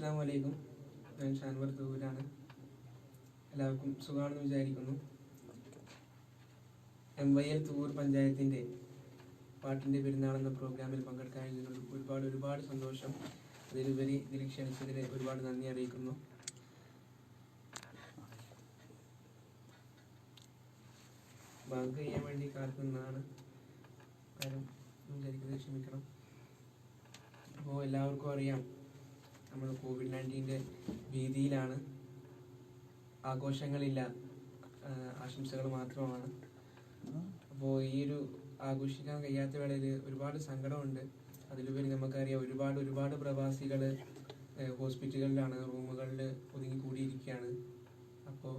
അസ്സലാമു അലൈക്കും. ഞാൻ ഷാൻവർ തൂരാണ്. എല്ലാവർക്കും സുഖമാണെന്ന് വിചാരിക്കുന്നു. MYL തൂർ പഞ്ചായത്തിൻ്റെ പാട്ടിൻ്റെ പെരുന്നാളെന്ന പ്രോഗ്രാമിൽ പങ്കെടുക്കാൻ ഒരുപാട് സന്തോഷം. അതിലുപരി ഇതിൽ ക്ഷണിച്ചതിൽ ഒരുപാട് നന്ദി അറിയിക്കുന്നു. ബാങ്ക് ചെയ്യാൻ വേണ്ടി കാത്തുനിന്നാണ്, ആരും വിചാരിക്കുന്നത് ക്ഷമിക്കണം. അപ്പോൾ എല്ലാവർക്കും അറിയാം, നമ്മൾ COVID-19 ഭീതിയിലാണ്. ആഘോഷങ്ങളില്ല, ആശംസകൾ മാത്രമാണ്. അപ്പോൾ ഈ ഒരു ആഘോഷിക്കാൻ കഴിയാത്ത വേളയിൽ ഒരുപാട് സങ്കടമുണ്ട്. അതിലുപരി നമുക്കറിയാം, ഒരുപാട് പ്രവാസികൾ ഹോസ്പിറ്റലുകളിലാണ്, റൂമുകളിൽ ഒതുങ്ങിക്കൂടിയിരിക്കുകയാണ്. അപ്പോൾ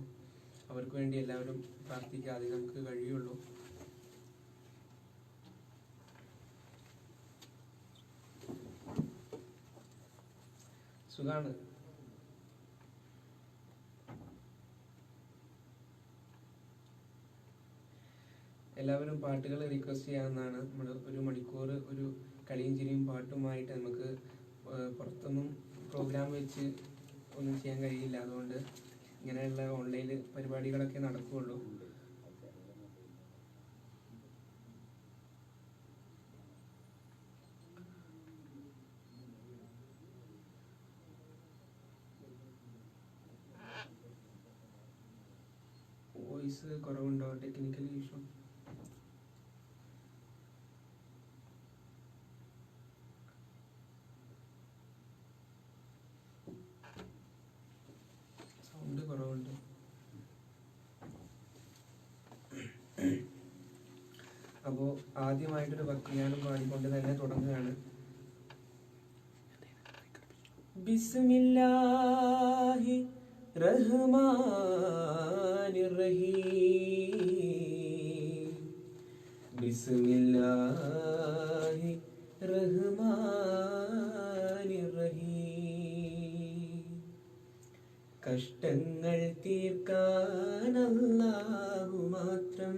അവർക്ക് വേണ്ടി എല്ലാവരും പ്രാർത്ഥിക്കുക, അതിൽ നമുക്ക് കഴിയുള്ളൂ. സുഖാണ്. എല്ലാവരും പാട്ടുകൾ റിക്വസ്റ്റ് ചെയ്യാവുന്നതാണ്. നമ്മൾ 1 മണിക്കൂർ ഒരു കളിയും ചിരിയും പാട്ടുമായിട്ട് നമുക്ക് പുറത്തൊന്നും പ്രോഗ്രാം വെച്ച് ഒന്നും ചെയ്യാൻ കഴിയില്ല. അതുകൊണ്ട് ഇങ്ങനെയുള്ള ഓൺലൈൻ പരിപാടികളൊക്കെ നടക്കുകയുള്ളൂ. വോയിസ് കുറവുണ്ടോ? Technical issue. സൗണ്ട് കുറവുണ്ട്. അപ്പോൾ ആദ്യമായിട്ടൊരു ഭക്തിഗാനം പാടിക്കൊണ്ട് തന്നെ തുടങ്ങുകയാണ്. ബിസ്മില്ലാഹി റഹ്മാനിർ റഹീം. ബിസ്മില്ലാഹി റഹ്മാനിർ റഹീം. കഷ്ടങ്ങൾ തീർക്കാൻ അല്ലാഹു മാത്രം,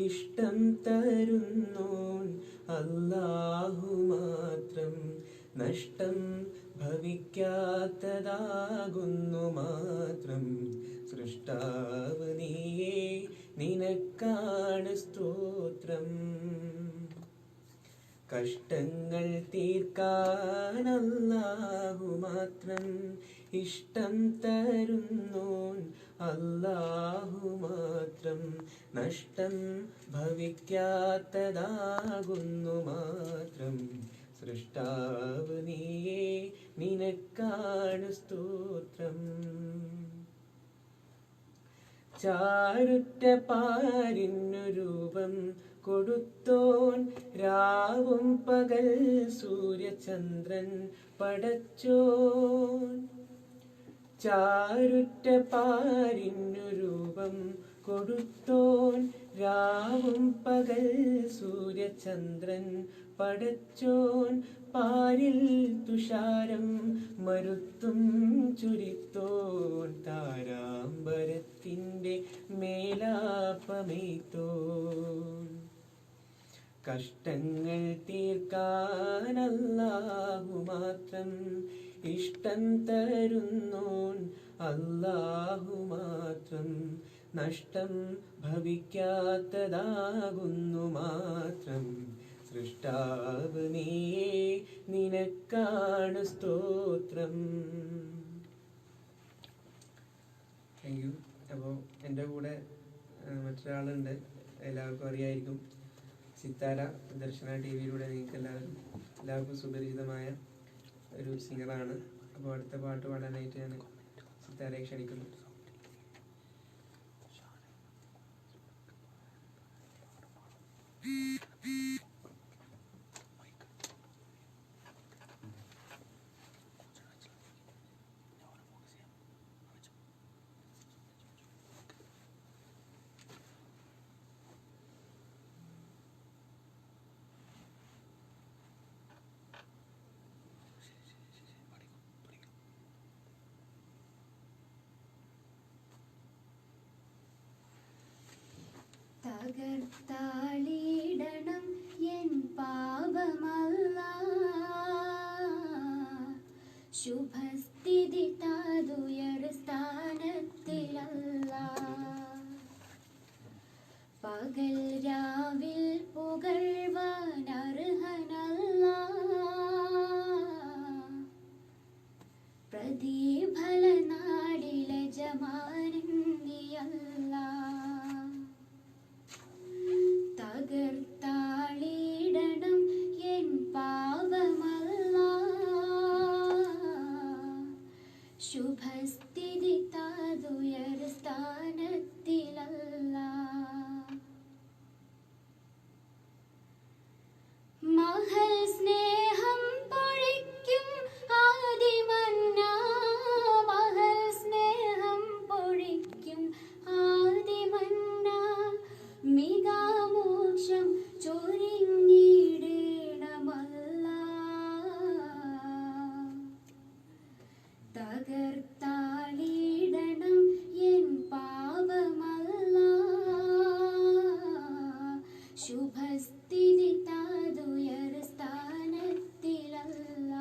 ഇഷ്ടം തരുന്നോൻ അല്ലാഹു മാത്രം, നഷ്ടം ഭവിക്കാത്തതാകുന്നു മാത്രം. സൃഷ്ടാവ് നീയേ, നിനക്കാണ് സ്തോത്രം. കഷ്ടങ്ങൾ തീർക്കാൻ അല്ലാഹു മാത്രം, ഇഷ്ടം തരുന്നോൻ അല്ലാഹു മാത്രം, നഷ്ടം ഭവിക്കാത്തതാകുന്നു മാത്രം. സൃഷ്ടാവ് നീയേ, നിനക്കാണ് സ്തോത്രം. ചാരുറ്റ പാരിന്നു രൂപം കൊടുത്തോൻ, രാവും പകൽ സൂര്യചന്ദ്രൻ പടച്ചോൻ. ചാരുറ്റ പാരിന്നു രൂപം കൊടുത്തോൻ, രാവും പകൽ സൂര്യചന്ദ്രൻ പടച്ചോൻ. പാരിൽ തുഷാരം മരുത്തും ചുരിത്തോൻ, താരാമ്പരത്തിൻ്റെ മേലാപ്പമേത്തോൻ. കഷ്ടങ്ങൾ തീർക്കാൻ അല്ലാഹു മാത്രം, ഇഷ്ടം തരുന്നോൻ അല്ലാഹു മാത്രം, നഷ്ടം ഭവിക്കാത്തതാകുന്നു മാത്രം. സൃഷ്ടാവ് നീയേ, നിനക്കാണ് സ്തോത്രം. Thank you. അപ്പോൾ എൻ്റെ കൂടെ മറ്റൊരാളുണ്ട്, എല്ലാവർക്കും അറിയായിരിക്കും. സിത്താര, ദർശന TV-യിലൂടെ നിങ്ങൾക്ക് എല്ലാവർക്കും സുപരിചിതമായ ഒരു സിംഗറാണ്. അപ്പോൾ അടുത്ത പാട്ട് പാടാനായിട്ട് ഞാൻ സിത്താരയെ ക്ഷണിക്കുന്നു. തകർത്താളിടണം എൻ പാപമല്ല, ശുഭസ്ഥ ശുഭസ്ഥിതി താതുയർ സ്ഥാനത്തിലല്ല. പകൽ രാവിൽ പുകഴ്വാൻ അർഹനല്ല. പ്രതിഫല നാടിലെ ജമാനന്ദിയല്ല. തകർത്താളിടണം എൻ പാപമല്ല. ശുഭസ്ഥിതി താതുയർ സ്ഥാനത്തിലല്ല. മഹൽ സ്നേഹം പൊഴിക്കും ആദിമന്ന. മഹൽ സ്നേഹം പൊഴിക്കും ആദിമന്ന. മികാമോക്ഷം ചൊരിഞ്ഞിടണമല്ല. തകർത്താളിടണം എൻ പാപമല്ല. ശുഭസ്ഥിതി താതുയർ സ്ഥാനത്തിലല്ല.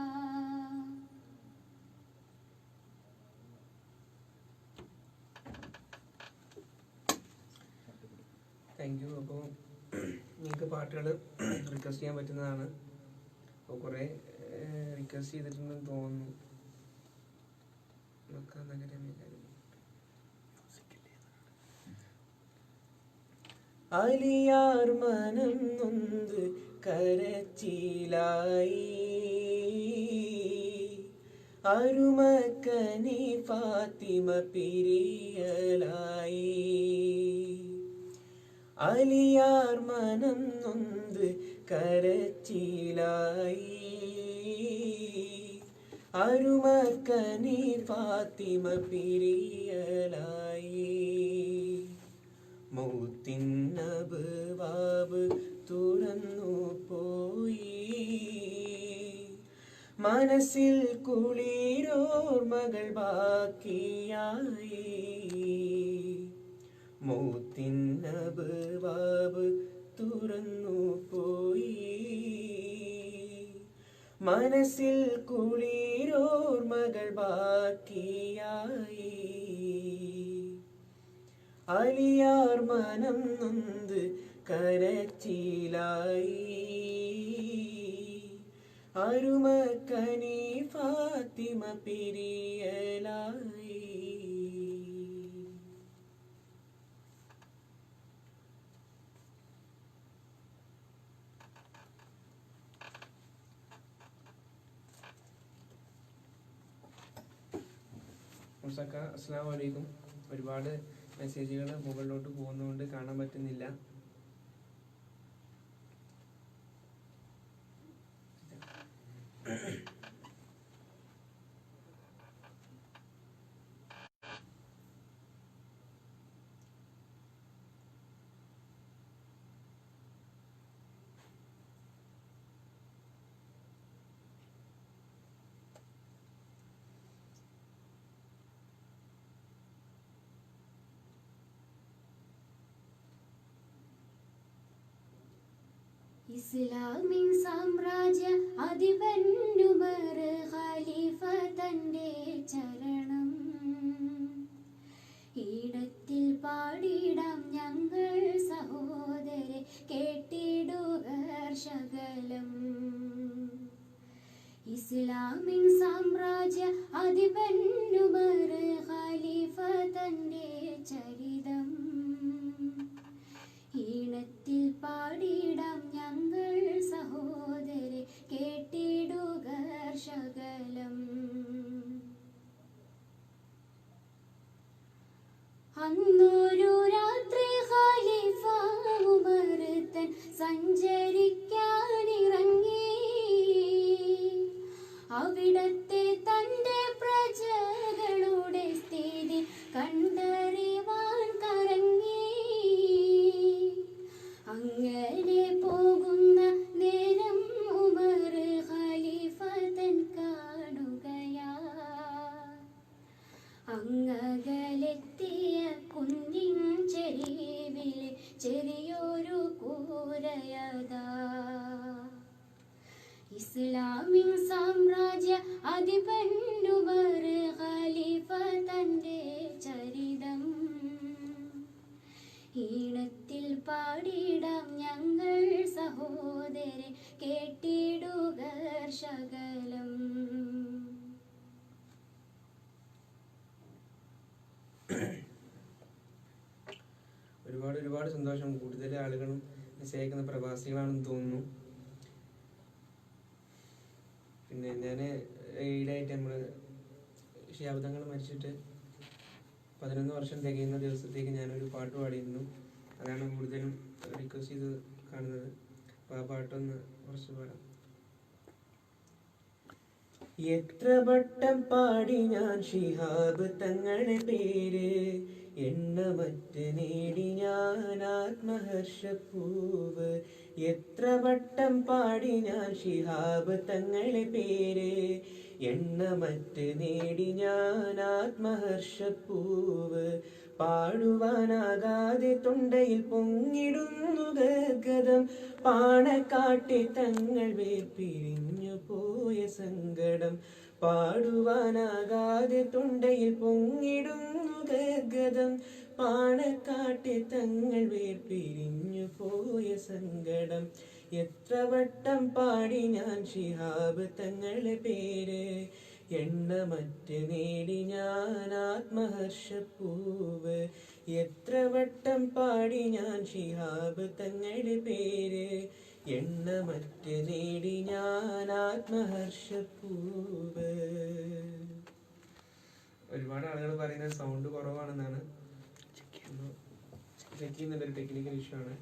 Thank you. അപ്പോൾ നിങ്ങൾക്ക് പാട്ടുകൾ റിക്വസ്റ്റ് ചെയ്യാൻ പറ്റുന്നതാണ്. അപ്പോൾ കുറേ റിക്വസ്റ്റ് ചെയ്തിട്ടുണ്ടെന്ന് തോന്നുന്നു. അലിയാർ മനം നൊന്ത് കരച്ചിലായി. അരുമക്കനി ഫാത്തിമ പിരിയലായി. അലിയാർ മനം നൊന്ത് കരച്ചിലായി. അരുമക്കനി ഫാത്തിമ പിരിയലായി. മൗത്തിൻ അബ്വാബ് തുറന്നു പോയി. മനസ്സിൽ കുളിരോർമകൾ ബാക്കിയായി. മൗത്തിൻ അബ്വാബ് തുറന്നു പോയി. മനസ്സിൽ കുളിരോർമകൾ ബാക്കിയായി. അലിയാർ മനം നൊന്ത് കരച്ചിലായി. അരുമക്കനി ഫാത്തിമ പിരിയലായി. മുസക്ക, അസ്സലാമു അലൈക്കും. ഒരുപാട് മെസ്സേജുകൾ മുകളിലോട്ട് പോകുന്നതുകൊണ്ട് കാണാൻ പറ്റുന്നില്ല. ഇസ്ലാമിൻ സാമ്രാജ്യ അധിപനുമർ ഖലീഫ തന്റെ ചരണം ഈടത്തിൽ പാടിടാം ഞങ്ങൾ സഹോദരെ, കേട്ടിടുക ശകലം. ഇസ്ലാമിൻ സാമ്രാജ്യ അധിപനുമർ ഖലീഫ തന്റെ ചരിതം ഈണത്തിൽ പാടിടാം ഞങ്ങൾ സഹോദരെ, കേട്ടിടുക ശകലം. അന്നൊരു രാത്രി ഖലീഫ ഉമർ തൻ സഞ്ചരിക്കാനിറങ്ങി. അവിടത്തെ തന്റെ പ്രജകളുടെ സ്ഥിതി കണ്ടറിവാൻ കറങ്ങി. അങ്ങനെ പോകുന്ന നേരം ഉമർ ഖലീഫ തൻ കാണുകയാ. അങ്ങകലെത്തിയ കുന്നിൻ ചെരിവിലെ ചെറിയൊരു കൂരയതാ. ഇസ്ലാമിൻ സാമ്രാജ്യ അധിപനുമർ ഖലീഫ തന്റെ ചരിതം ഈണത്തിൽ പാടിടാം ഞങ്ങൾ സഹോദരെ, കേട്ടിടുക ശകലം. ഒരുപാട് സന്തോഷം. കൂടുതൽ ആളുകളും നിശ്ചയിക്കുന്ന പ്രവാസികളാണെന്ന് തോന്നുന്നു. പിന്നെ ഞാൻ ഈടായിട്ട് നമ്മൾ ശിഹാബ് മരിച്ചിട്ട് 11 വർഷം തികയുന്ന ദിവസത്തേക്ക് ഞാനൊരു പാട്ട് പാടിയിരുന്നു. അതാണ് കൂടുതലും റിക്വസ്റ്റ് ചെയ്ത് കാണുന്നത്. അപ്പോൾ ആ പാട്ടൊന്ന് കുറച്ച് പാടാം. എത്ര വട്ടം പാടി ഞാൻ ശിഹാബ് തങ്ങളുടെ പേര്, എണ്ണമറ്റ് നേടി ഞാൻ ആത്മഹർഷപ്പൂവ്. എത്ര വട്ടം പാടി ഞാൻ ശിഹാബ് തങ്ങളെ പേര്, എണ്ണമറ്റ് നേടി ഞാൻ ആത്മഹർഷപ്പൂവ്. പാടുവാനാകാതെ തൊണ്ടയിൽ പൊങ്ങിടുന്നു ഗദ്ഗതം, പാണക്കാട്ടെ തങ്ങൾ വേർപിരിഞ്ഞു പോയ സങ്കടം. പാടുവാനാകാതെ തൊണ്ടയിൽ പൊങ്ങിടുന്നു ഗദ്ഗതം, പാണക്കാട്ടെ തങ്ങൾ വേർപിരിഞ്ഞു പോയ സങ്കടം. എത്ര വട്ടം പാടി ഞാൻ ശിഹാബ് തങ്ങളെ പേര്, എണ്ണമറ്റ് നേടി ഞാൻ ആത്മഹർഷപ്പൂവ്. എത്ര വട്ടം പാടി ഞാൻ ശിഹാബ് തങ്ങളുടെ പേര്, എണ്ണമറ്റ് നേടി ഞാൻ ആത്മഹർഷപ്പൂവ്. ഒരുപാട് ആളുകൾ പറയുന്നത് സൗണ്ട് കുറവാണെന്നാണ്. ചെക്ക് ചെയ്യുന്നുണ്ട്, ഒരു ടെക്നിക്കൽ ഇഷ്യൂ ആണ്.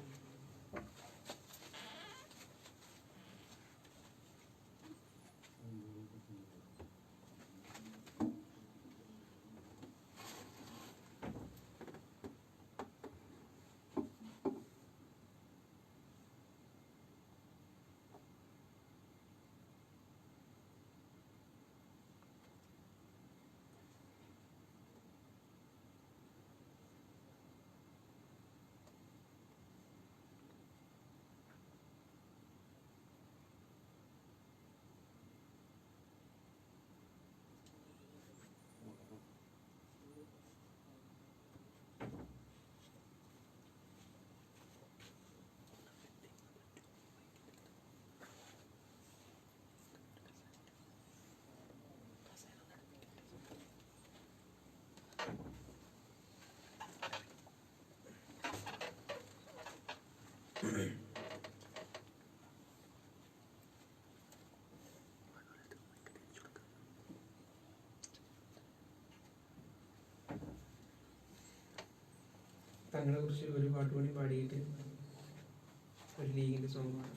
തങ്ങളെ കുറിച്ച് ഒരു പാട്ട് കൂടി പാടിയിട്ട് ഒരു ലീഗിന്റെ സോങ്ങാണ്.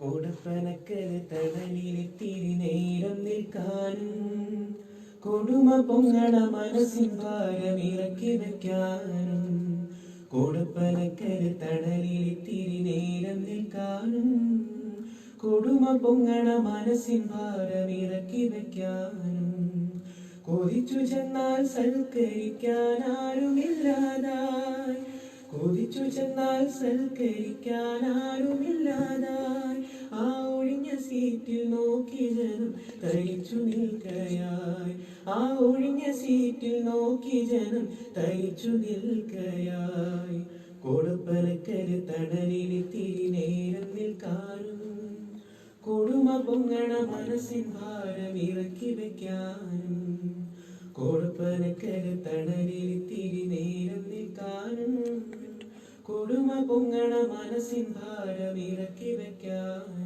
കോടപ്പനക്കര് തടലിലെത്തിരി നേരം നിൽക്കാനും, കൊടുമ പൊങ്ങണ മനസ്സിൻ ഭാരം ഇറക്കി വയ്ക്കാനും. കോടപ്പനക്കര് തടലിലെത്തിരി നേരം നിൽക്കാനും, കൊടുമ പൊങ്ങണ മനസ്സിൻ ഭാരം ഇറക്കി വയ്ക്കാനും. കൊതിച്ചു ചെന്നാൽ സൽക്കരിക്കാൻ ആരുമില്ലാതായി, കൊതിച്ചു ചെന്നാൽ സൽക്കരിക്കാൻ ആരുമില്ലാതായി. ആ ഒഴിഞ്ഞ സീറ്റിൽ നോക്കി ജനം തരിച്ചു നിൽക്കയായി, ആ ഒഴിഞ്ഞ സീറ്റിൽ നോക്കി ജനം തരിച്ചു നിൽക്കയായി. കോടപ്പനക്കര് തണലിലെത്തിരി നേരം നിൽക്കാനും, കൊടുമ പൊങ്ങണ മനസ്സിൻ ഭാരം ഇറക്കി വയ്ക്കാനും. കോടപ്പനക്കര് തണലിലെത്തിരി നേരം നിൽക്കാനും, കൊടുമ പൊങ്ങണ മനസ്സിൻ ഭാരം ഇറക്കി വയ്ക്കാനും.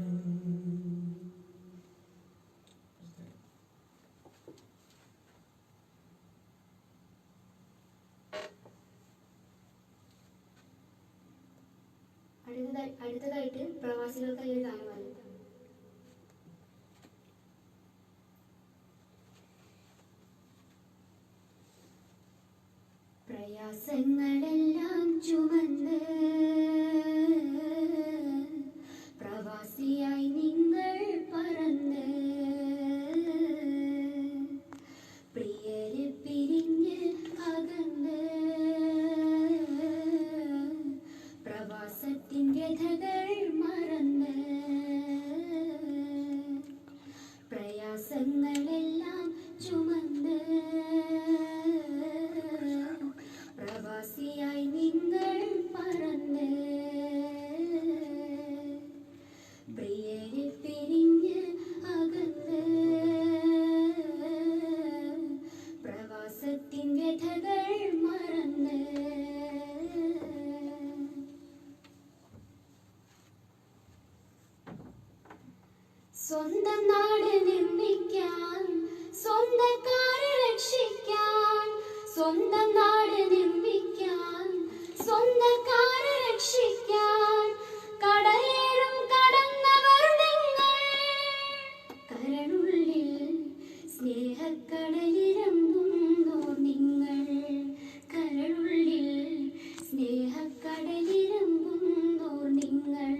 അടുത്തതായിട്ട് പ്രവാസികൾക്കായി ഒരു ഗാനമാണ്. പ്രയാസങ്ങളെല്ലാം ചുമന്ന് പ്രവാസിയായി നിങ്ങൾ പറന്ന്, പ്രിയരെ പിരിഞ്ഞ് അകന്ന്, പ്രവാസത്തിൻ വ്യഥകൾ പ്രവാസിയായി നിങ്ങൾ പറന്ന് പ്രിയരെ പിരിഞ്ഞ് അകന്ന് പ്രവാസത്തിൻ വ്യഥകൾ മറന്ന് സ്വന്തം നാട് നിർമ്മിക്കാൻ സ്വന്തക്കാരെ രക്ഷിക്കാൻ സ്വന്തം നാട് നിർമ്മിക്കാൻ സ്വന്തക്കാരെ രക്ഷിക്കാൻ കടലേറും കടന്നവർ നിങ്ങൾ കരളുള്ളിൽ സ്നേഹക്കടലിരമ്പുന്നോർ നിങ്ങൾ കരളുള്ളിൽ സ്നേഹക്കടലിരമ്പുന്നോർ നിങ്ങൾ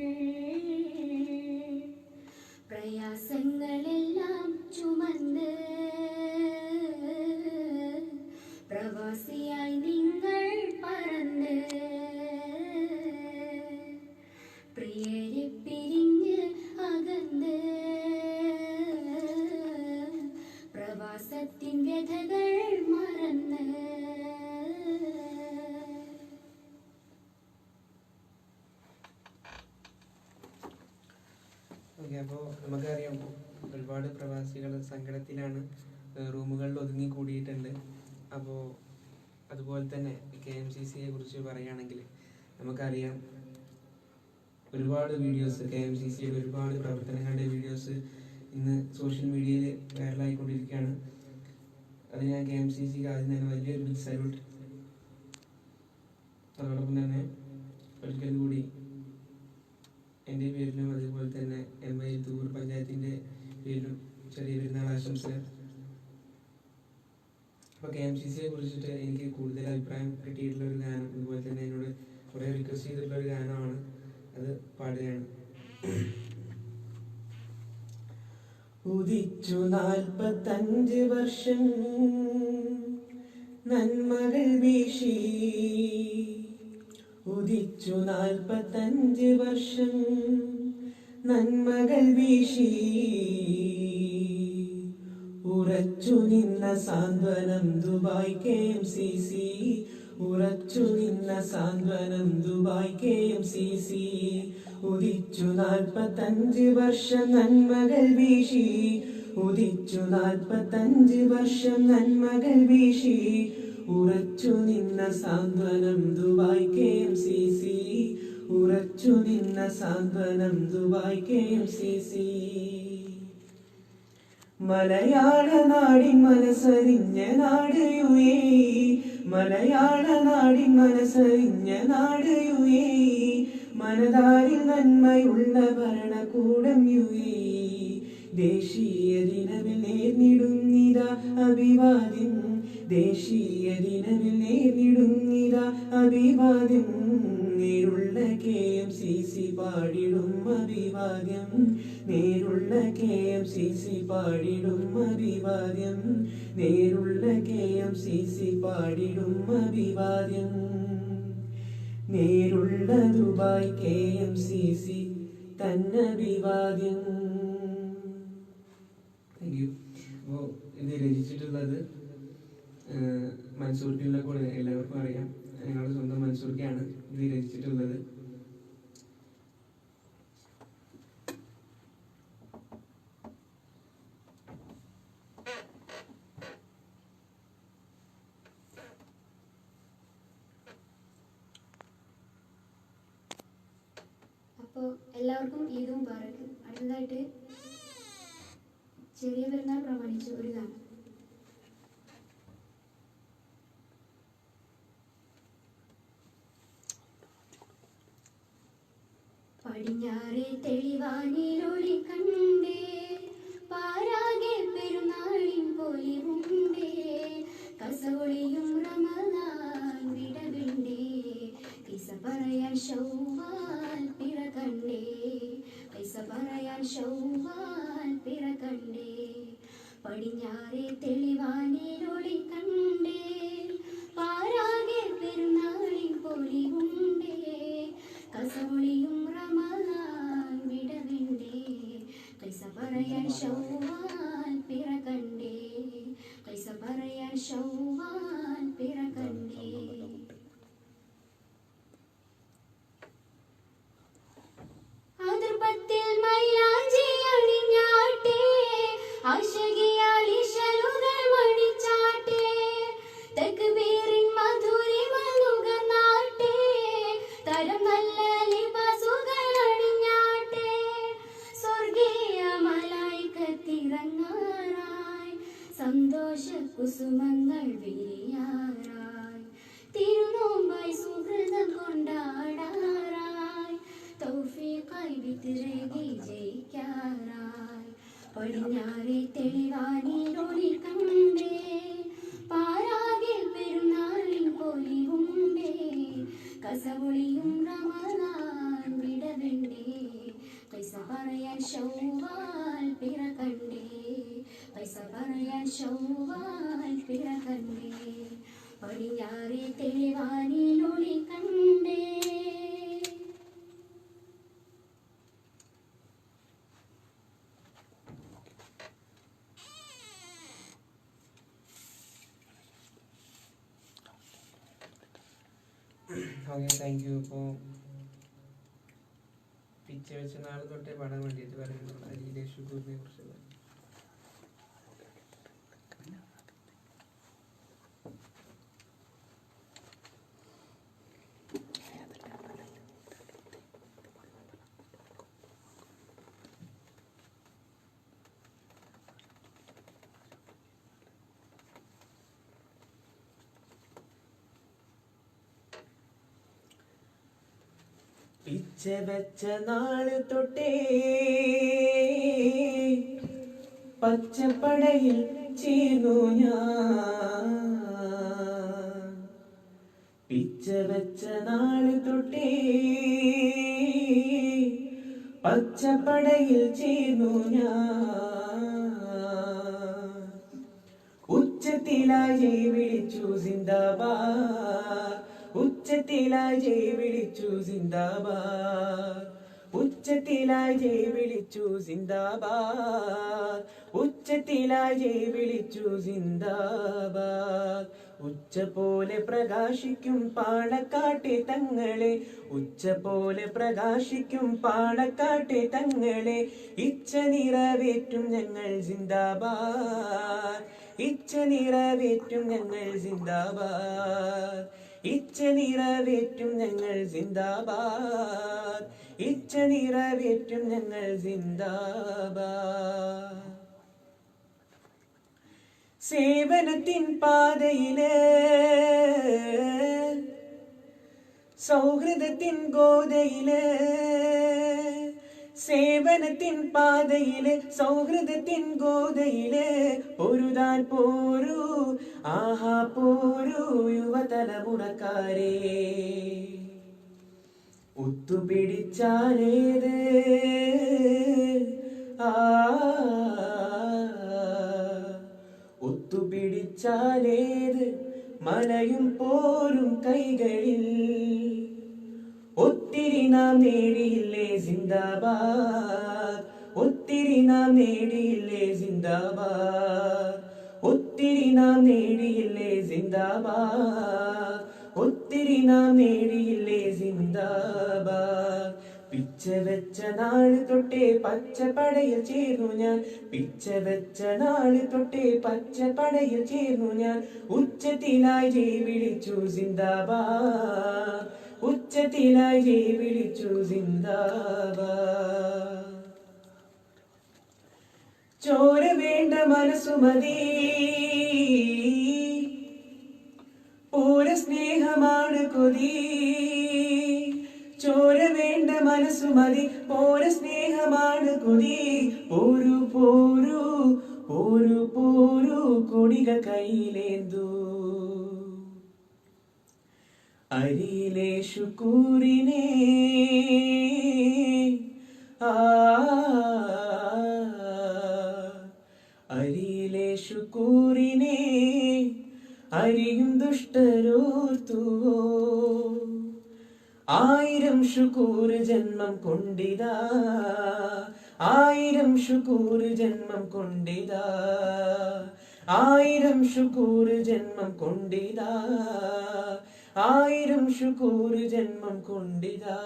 പ്രയാസങ്ങളെല്ലാം ചുമന്ന് പ്രവാസിയായി നിങ്ങൾ പറന്ന് പ്രിയരെ പിരിഞ്ഞ് അകന്ന് പ്രവാസത്തിൻ വ്യഥകൾ മറന്ന് ഓക്കെ, അപ്പോൾ നമുക്കറിയാം ഒരുപാട് പ്രവാസികൾ സങ്കടത്തിലാണ്, റൂമുകളിൽ ഒതുങ്ങി കൂടിയിട്ടുണ്ട്. അപ്പോൾ അതുപോലെ തന്നെ KMCCയെ കുറിച്ച് പറയുകയാണെങ്കിൽ നമുക്കറിയാം ഒരുപാട് വീഡിയോസ്, KMCCയുടെ ഒരുപാട് പ്രവർത്തനങ്ങളുടെ വീഡിയോസ് ഇന്ന് സോഷ്യൽ മീഡിയയിൽ വൈറലായിക്കൊണ്ടിരിക്കുകയാണ്. അത് ഞാൻ KMCCക്ക് ആദ്യം തന്നെ വലിയൊരു ബിഗ് സല്യൂട്ട്. അതോടൊപ്പം തന്നെ ഒരിക്കൽ കൂടി എൻ്റെ പേരിലും അതുപോലെ തന്നെ MI തൂർ പഞ്ചായത്തിൻ്റെ പേരിലും ചെറിയ പെരുന്നാൾ ആശംസകൾ. അപ്പോൾ KMCCയെ കുറിച്ചിട്ട് എനിക്ക് കൂടുതൽ അഭിപ്രായം കിട്ടിയിട്ടുള്ള ഒരു ഗാനം, അതുപോലെ തന്നെ എന്നോട് കുറേ റിക്വസ്റ്റ് ചെയ്തിട്ടുള്ള ഒരു ഗാനമാണ്, അത് പാടുകയാണ്. ഉദിച്ചു 45 വർഷം നന്മകൾ വീശി, ഉദിച്ചു 45 വർഷം നന്മകൾ വീശി, ഉറച്ചു നിന്ന സാന്ത്വനം ദുബായ് KMCC, ഉറച്ചു നിന്ന സാന്ത്വനം ദുബായ് KMCC. ഉദിച്ചു 45 വർഷം നന്മകൾ വീശി, ഉദിച്ചു 45 വർഷം നന്മകൾ വീശി, ഉറച്ചു നിന്ന സാന്ത്വനം ദുബായ് KMCC, ഉറച്ചു നിന്ന സാന്ത്വനം ദുബായ് KMCC. മലയാള നാടിൻ മനസ്സറിഞ്ഞ നാട് UAE, മലയാള നാടിൻ മനസ്സറിഞ്ഞ നാട് UAE, മനതാരിൽ നന്മയുള്ള ഭരണകൂടം UAE. ദേശീയ ദിനവിൽ നേർന്നിടുന്നിതാ അഭിവാദ്യം, ദേശീയ ദിനവിൽ നേർന്നിടുന്നിതാ അഭിവാദ്യം, നേരുള്ള KMCC പാടിടും അഭിവാദ്യം, നേരുള്ള KMCC പാടിടും അഭിവാദ്യം, നേരുള്ള KMCC പാടിടും അഭിവാദ്യം, നേരുള്ള ദുബായ് KMCC തന്നഭിവാദ്യം. Thank you. അപ്പോൾ ഇത് രചിച്ചിട്ടുള്ളത് മൻസൂർക്കിനെ കൂടെ എല്ലാവർക്കും അറിയാം, ഞങ്ങളുടെ സ്വന്തം മൻസൂർക്കാണ് ഇത് രചിച്ചിട്ടുള്ളത്. അപ്പോൾ എല്ലാവർക്കും ഈദ് മുബാറക്ക്. അടുത്തതായിട്ട് ചെറിയ പെരുന്നാൾ പ്രമാണിച്ച് ഒരു ഗാനം. പടിഞ്ഞാറേ തെളിവാനിലൊളി കണ്ടേ, പാരാകെ പെരുന്നാളിൻ പൊലിവുണ്ടേ, കസവൊളിയും റമദാൻ വിടവിണ്ടേ, കിസ പറയാൻ ശൗവാൽ പിറ കണ്ടേ, കിസ പറയാൻ ശൗവാൽ പിറ കണ്ടേ. പടിഞ്ഞാറേ തെളിവാനിലൊളി കണ്ടേ, പാരാകെ പെരുന്നാളിൻ പൊലിവുണ്ടേ, കസവൊളിയും റമദാൻ വിടവിണ്ടേ, കൈസ പറയാൻ ശൗവാൽ പിറ കണ്ടേ, കൈസ പറയാൻ ശൗവാൽ പിറ കണ്ടേ. പടിഞ്ഞാറെ തെളിവാനിലൊളി കണ്ടേ പാരാകിൽ പെരുന്നാളിൻ പൊലിവുണ്ടേ കസവൊളിയും റമദാൻ വിടവെണ്ടേ പൈസ പറയാൻ ശൗവാൽ പിറ കണ്ടേ പൈസ പറയാൻ ശൗവാൽ പിറ കണ്ടേ പടിഞ്ഞാറെ തെളിവാനിലൊളി കണ്ടേ. Okay, thank you. ഇപ്പോൾ പിച്ച വെച്ച നാൾ തൊട്ടേ പാടാൻ വേണ്ടിയിട്ട് പറയുന്നത് അരിയിലെ ഷുഗറിനെ കുറിച്ചുള്ള പിച്ച വെച്ച നാള് തൊട്ടേ പച്ചപ്പടയിൽ ചേർന്നു ഞാൻ. പിച്ച വെച്ച നാള് തൊട്ടേ പച്ചപ്പടയിൽ ചേർന്നു ഞാൻ. ഉച്ചത്തിലായി ജയ് വിളിച്ചു സിന്ദാബാദ്, ഉച്ചത്തിലായി ജയ് വിളിച്ചു സിന്ദാബാദ്, ഉച്ചത്തിലായി ജയ് വിളിച്ചു സിന്ദാബാദ്, ഉച്ചത്തിലായി ജയ് വിളിച്ചു സിന്ദാബാദ്. ഉച്ച പോലെ പ്രകാശിക്കും പാണക്കാട്ടെ തങ്ങളെ, ഉച്ച പോലെ പ്രകാശിക്കും പാണക്കാട്ടെ തങ്ങളെ, ഇച്ഛ നിറവേറ്റും ഞങ്ങൾ സിന്ദാബാദ്, ഇച്ഛ നിറവേറ്റും ഞങ്ങൾ സിന്ദാബാദ്, ഇച്ഛ നിറവേറ്റും ഞങ്ങൾ സിന്ദാബാദ്, ഇച്ഛ നിറവേറ്റും ഞങ്ങൾ സിന്ദാബാദ്. സേവനത്തിൻ പാതയില് സൗഹൃദത്തിൻ ഗോതയില്, സേവനത്തിൻ പാതയില് സൗഹൃദത്തിൻ ഗോതയില് പൊരുതാൻ പോരൂ, ആഹാ പോരൂ യുവതലമുറക്കാരെ. ഒത്തുപിടിച്ചാലേത് ഒത്തുപിടിച്ചാലേത് മലയും പോരും കൈകളിൽ. ഒത്തിരി നാം നേടിയില്ലേ സിന്ദാബാദ്, ഒത്തിരി നാം നേടിയില്ലേ സിന്ദാബാദ്, ഒത്തിരി നാം നേടിയില്ലേ സിന്ദാബാദ്, ഒത്തിരി നാം നേടിയില്ലേ സിന്ദാബാദ്. പിച്ച വെച്ച നാള് തൊട്ടേ പച്ചപ്പടയിൽ ചേർന്നു ഞാൻ, പിച്ച വെച്ച നാള് തൊട്ടേ പച്ചപ്പടയിൽ ചേർന്നു ഞാൻ. ഉച്ചത്തിലായി ജയ് വിളിച്ചു സിന്ദാബാദ്, ഉച്ചത്തിലായി ജയ് വിളിച്ചു സിന്ദാബാദ്. ചോര വേണ്ട മനസ്സുമതി, പൂര സ്നേഹമാണ് കൊതി. ചോര വേണ്ട മനസ്സുമതി, പൂര സ്നേഹമാണ് കൊതി. പോരു പോരു പോരു പോരു കൊടികൾ കയ്യിലേന്തു. അരിയിലെ ശുക്കൂറിനെ അരിയിലെ ശുക്കൂറിനെ അരിയും ദുഷ്ടരോർത്തുവോ. ആയിരം ശുക്കൂർ ജന്മം കൊണ്ടിതാ, ആയിരം ശുക്കൂർ ജന്മം കൊണ്ടിതാ, ആയിരം ശുക്കൂർ ജന്മം കൊണ്ടിതാ, ആയിരം ശുക്കൂർ ജന്മം കൊണ്ടിതാ.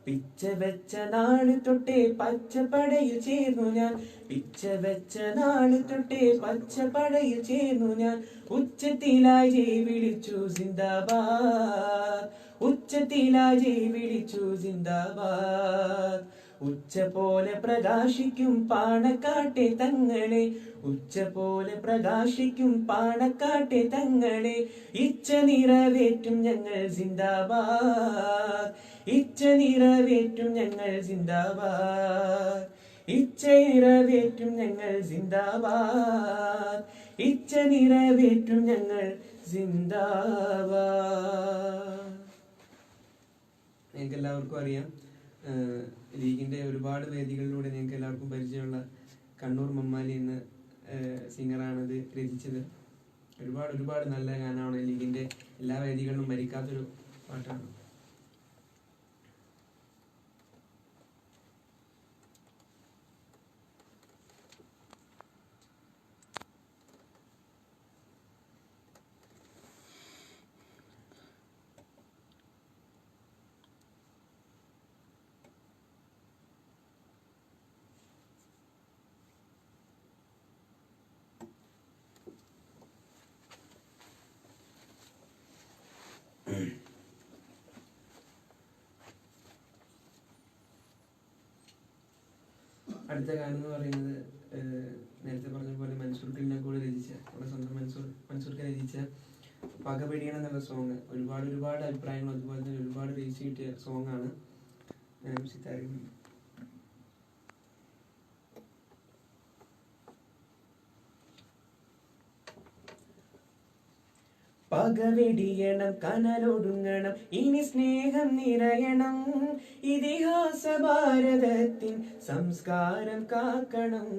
പിച്ച വെച്ച നാള് തൊട്ടേ പച്ചപ്പടയിൽ ചേർന്നു ഞാൻ, പിച്ച വെച്ച നാള് തൊട്ടേ പച്ചപ്പടയിൽ ചേർന്നു ഞാൻ. ഉച്ചത്തിലായി ജയ് വിളിച്ചു സിന്ദാബാദ്, ഉച്ചത്തിലായി ജയ് വിളിച്ചു സിന്ദാബാദ്. ഉച്ച പോലെ പ്രകാശിക്കും പാണക്കാട്ടെ തങ്ങളെ, ഉച്ച പോലെ പ്രകാശിക്കും പാണക്കാട്ടെ തങ്ങളെ, ഇച്ഛ നിറവേറ്റും ഞങ്ങൾ സിന്ദാബാദ്, ഇച്ഛ നിറവേറ്റും ഞങ്ങൾ സിന്ദാബാദ്, ഇച്ഛ നിറവേറ്റും ഞങ്ങൾ സിന്ദാബാദ്, ഇച്ഛ നിറവേറ്റും ഞങ്ങൾ സിന്ദാബാദ്. ഞങ്ങൾക്ക് എല്ലാവർക്കും അറിയാം, ലീഗിൻ്റെ ഒരുപാട് വേദികളിലൂടെ ഞങ്ങൾക്ക് എല്ലാവർക്കും പരിചയമുള്ള കണ്ണൂർ മമ്മാലി എന്ന സിംഗറാണത് രചിച്ചത്. ഒരുപാട് നല്ല ഗാനമാണ്. ലീഗിൻ്റെ എല്ലാ വേദികളിലും മരിക്കാത്തൊരു പാട്ടാണ്. അടുത്ത ഗാനം എന്ന് പറയുന്നത് നേരത്തെ പറഞ്ഞ പോലെ മൻസൂർക്കിനെ കൂടെ രചിച്ച, നമ്മുടെ സ്വന്തം മൻസൂർക്ക് രചിച്ച പകവെടിയണം എന്നുള്ള സോങ്. ഒരുപാട് അഭിപ്രായങ്ങൾ അതുപോലെ തന്നെ ഒരുപാട് റീച്ച് കിട്ടിയ സോങ്ങാണ്. സിത്താരി പകവെടിയണം കനലൊടുങ്ങണം ഇനി സ്നേഹം നിറയണം, ഇതിഹാസ ഭാരതത്തിൻ സംസ്കാരം കാക്കണം.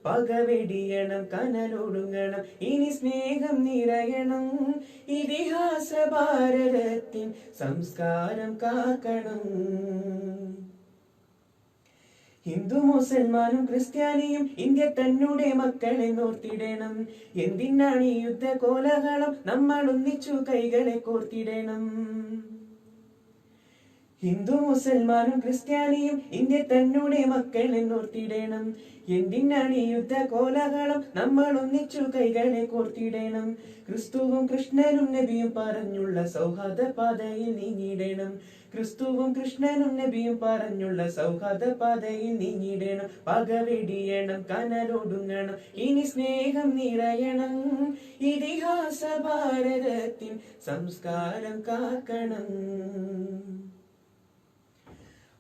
പകവെടിയണം കനലൊടുങ്ങണം ഇനി സ്നേഹം നിറയണം, ഇതിഹാസ ഭാരതത്തിൻ സംസ്കാരം കാക്കണം. ഹിന്ദു മുസൽമാനും ക്രിസ്ത്യാനിയും ഇന്ത്യ തന്നെ മക്കളെ നോർത്തിടണം. എന്തിനാണ് ഈ യുദ്ധ കോലാഹലം, നമ്മൾ ഒന്നിച്ചു കൈകളെ കോർത്തിടണം. ഹിന്ദു മുസൽമാനും ക്രിസ്ത്യാനിയും ഇന്ത്യ തന്നെ മക്കളെ നോർത്തിടണം. എന്തിനാണ് ഈ യുദ്ധ കോലാഹലം, നമ്മൾ ഒന്നിച്ചു കൈകളെ കോർത്തിടണം. ക്രിസ്തുവും കൃഷ്ണനും നബിയും പറഞ്ഞുള്ള സൗഹാർദ്ദ പാതയിൽ നീങ്ങിടണം. ക്രിസ്തുവും കൃഷ്ണനും നബിയും പറഞ്ഞുള്ള സൗഹാർദ്ദ പാതയിൽ നീങ്ങിടണം. പകവെടിയണം കനലൊടുങ്ങണം ഇനി സ്നേഹം നിറയണം, ഇതിഹാസ ഭാരതത്തിൻ സംസ്കാരം കാക്കണം.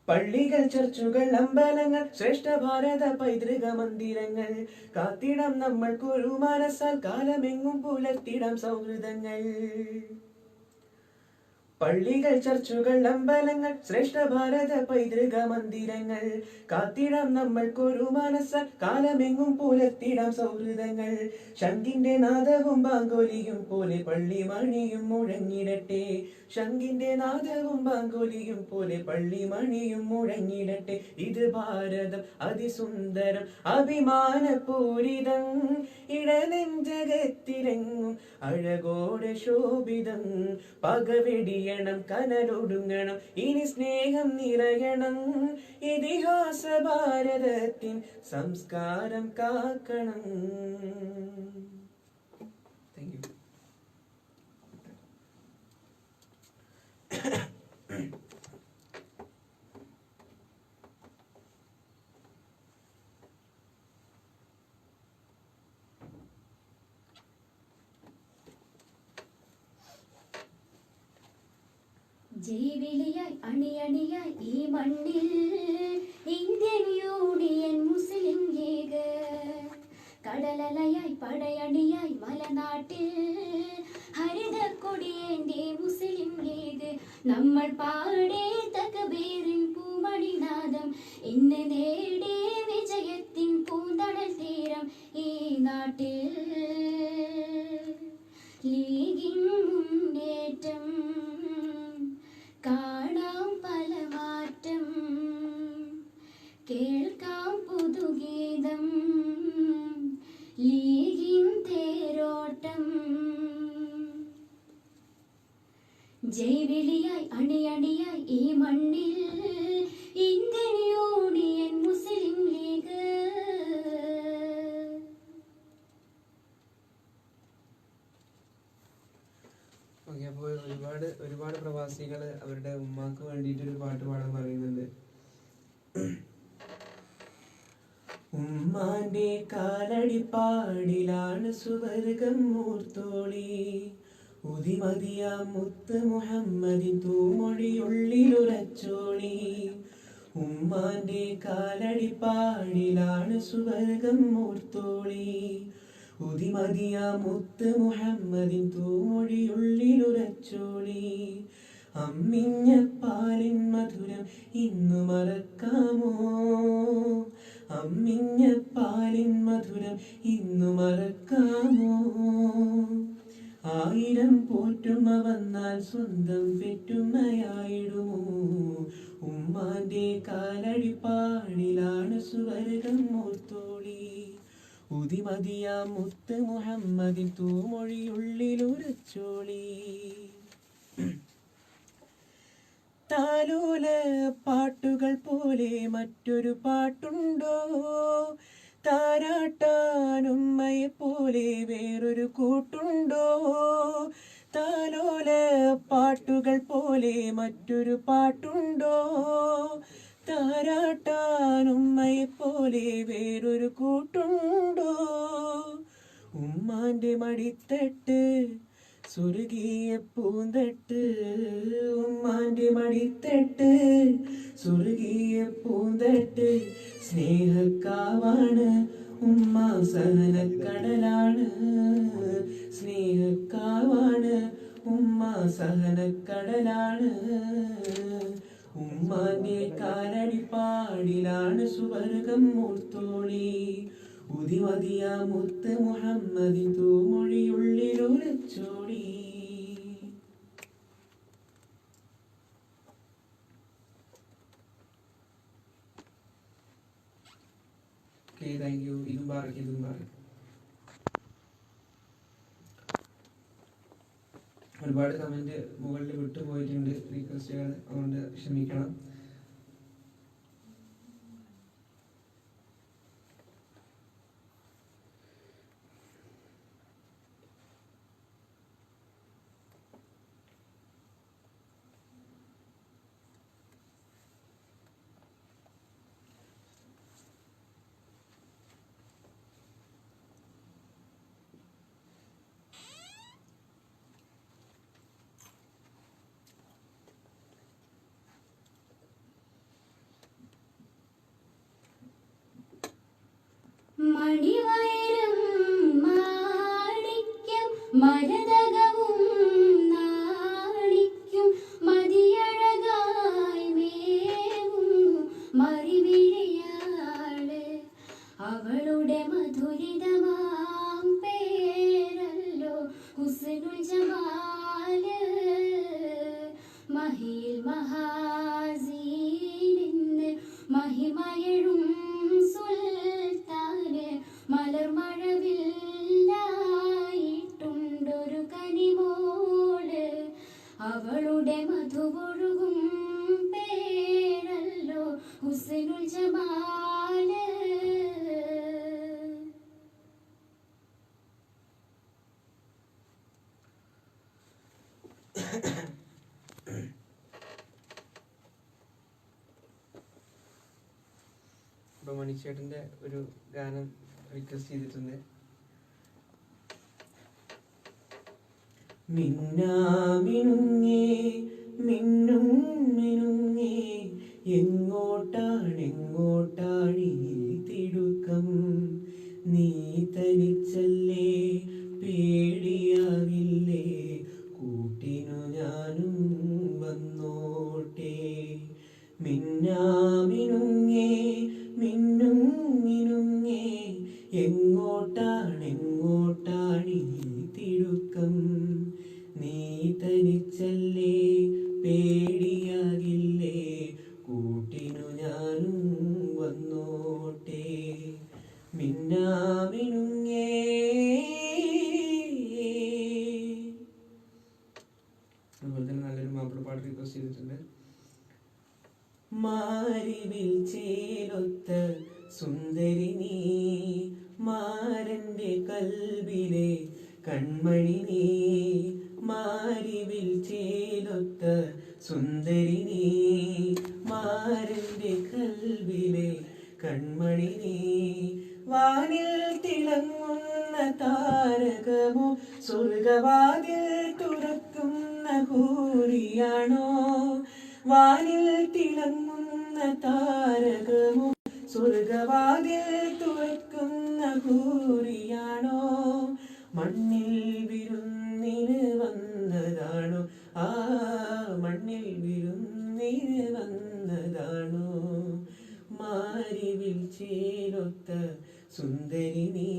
പള്ളികൾ, ചർച്ചുകൾ, അമ്പലങ്ങൾ, ശ്രേഷ്ഠ ഭാരത പൈതൃക മന്ദിരങ്ങൾ കാത്തിടാം നമ്മൾക്കൊരു മനസ്സാൽ, കാലമെങ്ങും പുലർത്തിടാം സൗഹൃദങ്ങൾ. പള്ളികൾ, ചർച്ചുകൾ, അമ്പലങ്ങൾ, ശ്രേഷ്ഠ ഭാരത പൈതൃക മന്ദിരങ്ങൾ കാത്തിടാം നമ്മൾക്കൊരു മനസ്സാൽ, കാലമെങ്ങും പുലർത്തിടാം സൗഹൃദങ്ങൾ. ശംഖിന്റെ നാദവും ബാങ്കോലിയും പോലെ പള്ളി മണിയും മുഴങ്ങിടട്ടെ. ശംഖിന്റെ നാദവും ബാങ്കോലിയും പോലെ പള്ളി മണിയും മുഴങ്ങിടട്ടെ. ഇത് ഭാരതം അതിസുന്ദരം അഭിമാനപൂരിതം, ഇടനെഞ്ചകത്തിലെങ്ങും അഴകോടെ ശോഭിതം. പകവെടിയണം കനലൊടുങ്ങണം ഇനി സ്നേഹം നിറയണം, ഇതിഹാസ ഭാരതത്തിൻ സംസ്കാരം കാക്കണം. Thank you. ജൈവിളിയായി അണിയണിയായി ഈ മണ്ണിൽ ഇന്ത്യൻ യൂണിയൻ മുസ്ലിം ലീഗ്, കടലലയായി പടയണിയായി മലനാട്ടിൽ ഹരിതക്കൊടിയേന്തി മുസ്ലിം ലീഗ്. നമ്മൾ പാടേ തക്ബീറിൻ പൂമണിനാദം, ഇന്ന് നേടി വിജയത്തിൻ പൂന്തണൽ തീരം ഈ നാട്ടിൽ. ലീഗിൻ മുന്നേറ്റം കാണാം പല മാറ്റം, കേൾക്കാം പുതുഗീതം, ലീഗിൻ തേരോട്ടം. ജൈവിളിയായി അണിയണിയായി ഈ മണ്ണിൽ ഇന്ത്യൻ യൂണിയൻ മുസ്ലിം ലീഗ്. ഓക്കെ, അപ്പോൾ ഒരുപാട് പ്രവാസികൾ അവരുടെ ഉമ്മാക്ക് വേണ്ടിയിട്ടൊരു പാട്ട് പാടാൻ പറയുന്നുണ്ട്. ഉമ്മാന്റെ കാലടിപ്പാടിലാണ് സുവർഗം മൂർത്തോളി, ഉദിമതിയാം മുത്ത് മുഹമ്മദിൻ തൂമൊഴിയുള്ളിലുറച്ചോളി. ഉമ്മാന്റെ കാലടിപ്പാടിലാണ് സുവർഗം ഓർത്തോളി. ഉതിമതിയ മുത്ത് മുഹമ്മദിൻ തൂമൊഴിയുള്ളിലുറച്ചോളി. അമ്മിഞ്ഞ പാലിൻ മധുരം ഇന്നു മറക്കാമോ? അമ്മിഞ്ഞ പാലിൻ മധുരം ഇന്നു മറക്കാമോ? ആയിരം പോറ്റുമ്മ വന്നാൽ സ്വന്തം പെറ്റുമ്മയായിടുമോ? ഉമ്മാന്റെ കാലടിപ്പാടിലാണ് സുവർഗം ഓർത്തോളി. ഉതിമതിയ മുത്ത് മുഹമ്മദിൻ തൂമൊഴിയുള്ളിലുറച്ചോളി. താലോല പാട്ടുകൾ പോലെ മറ്റൊരു പാട്ടുണ്ടോ? താരാട്ടാനുമ്മയെ പോലെ വേറൊരു കൂട്ടുണ്ടോ? താലോല പാട്ടുകൾ പോലെ മറ്റൊരു പാട്ടുണ്ടോ? താരാട്ടാനുമ്മയെ പോലെ വേറൊരു കൂട്ടുണ്ടോ? ഉമ്മാന്റെ മടിത്തട്ട് സ്വർഗീയ പൂന്തട്ട്. ഉമ്മാന്റെ മടിത്തട്ട് സ്വർഗീയ പൂന്തട്ട്. സ്നേഹക്കാവാണ് ഉമ്മ സഹനക്കടലാണ്. സ്നേഹക്കാവാണ് ഉമ്മ സഹനക്കടലാണ്. ഉമ്മാന്റെ കാലടിപ്പാടിലാണ് സുവർഗം ഓർത്തോളി. ഉതിമതിയ മുത്ത് മുഹമ്മദിൻ തൂമൊഴിയുള്ളിലുറച്ചോളി. Okay, thank you. ഇതും ബാറക്ക്, ഇതും ബാറക്ക്. ഒരുപാട് കമന്റ് മുകളിൽ വിട്ടുപോയിട്ടുണ്ട്, റിക്വസ്റ്റുകൾ, അതുകൊണ്ട് ക്ഷമിക്കണം. മണിവയറും മാണിക്യം മരതകവും നാണിക്കും മതിയഴകായി മേവും മറിവിഴിയാള്. അവളുടെ മധുരിതമാം പേരല്ലോ ഹുസ്നുൽ ജമാല്. മഹിയിൽ മഹാസീനിന്ന് മഹിമയഴും സുൽത്താന്. മലർമഴവില്ലായിട്ടുണ്ടൊരു കനിമോള്. അവളുടെ മധുവൊഴുകും പേരല്ലോ ഹുസ്നുൽ ജമാല്. ഇപ്പൊ മണിച്ചേട്ടന്റെ ഒരു ഗാനം റിക്വസ്റ്റ് ചെയ്തിട്ടുണ്ട്. മിന്നാമിനുങ്ങേ മിന്നും മിനുങ്ങേ എങ്ങോട്ടാണെങ്ങോട്ടാണീ തിടുക്കം? നീ തനിച്ചല്ലേ പേടിയാകില്ലേ? കൂട്ടിനു ഞാനും വന്നോട്ടെ. മിന്നാമിനുങ്ങേ മിന്നും മിനുങ്ങേ എങ്ങോട്ടാണെങ്ങോട്ടാണീ തിടുക്കം? നീ തനിച്ചല്ലേ പേടിയാകില്ലേ? കൂട്ടിനു ഞാനും വന്നോട്ടെ. മിന്നാമിനുങ്ങേ. അതുപോലെ തന്നെ നല്ലൊരു മാപ്പിളപ്പാട്ട് റിക്വസ്റ്റ് ചെയ്തിട്ടുണ്ട്. മാരിവിൽ ചേലൊത്ത സുന്ദരി നീ, മാരന്റെ കൽവിലെ കൺമണി നീ. മാരിവിൽ ചേലൊത്ത സുന്ദരി നീ, മാരന്റെ കൽവിലെ കൺമണി നീ. വാനിൽ തിളങ്ങുന്ന താരകമോ, സ്വർഗവാതിൽ തുറക്കുന്ന ഹൂറിയാണോ? വാനിൽ തിളങ്ങുന്ന താരകമോ സ്വർഗവാതിൽ തുറക്കുന്ന ഹൂറിയാണോ മണ്ണിൽ വിരുന്നിന് വന്നതാണോ ആ മണ്ണിൽ വിരുന്നിന് വന്നതാണോ മാരിവിൽ ചേലൊത്ത സുന്ദരി നീ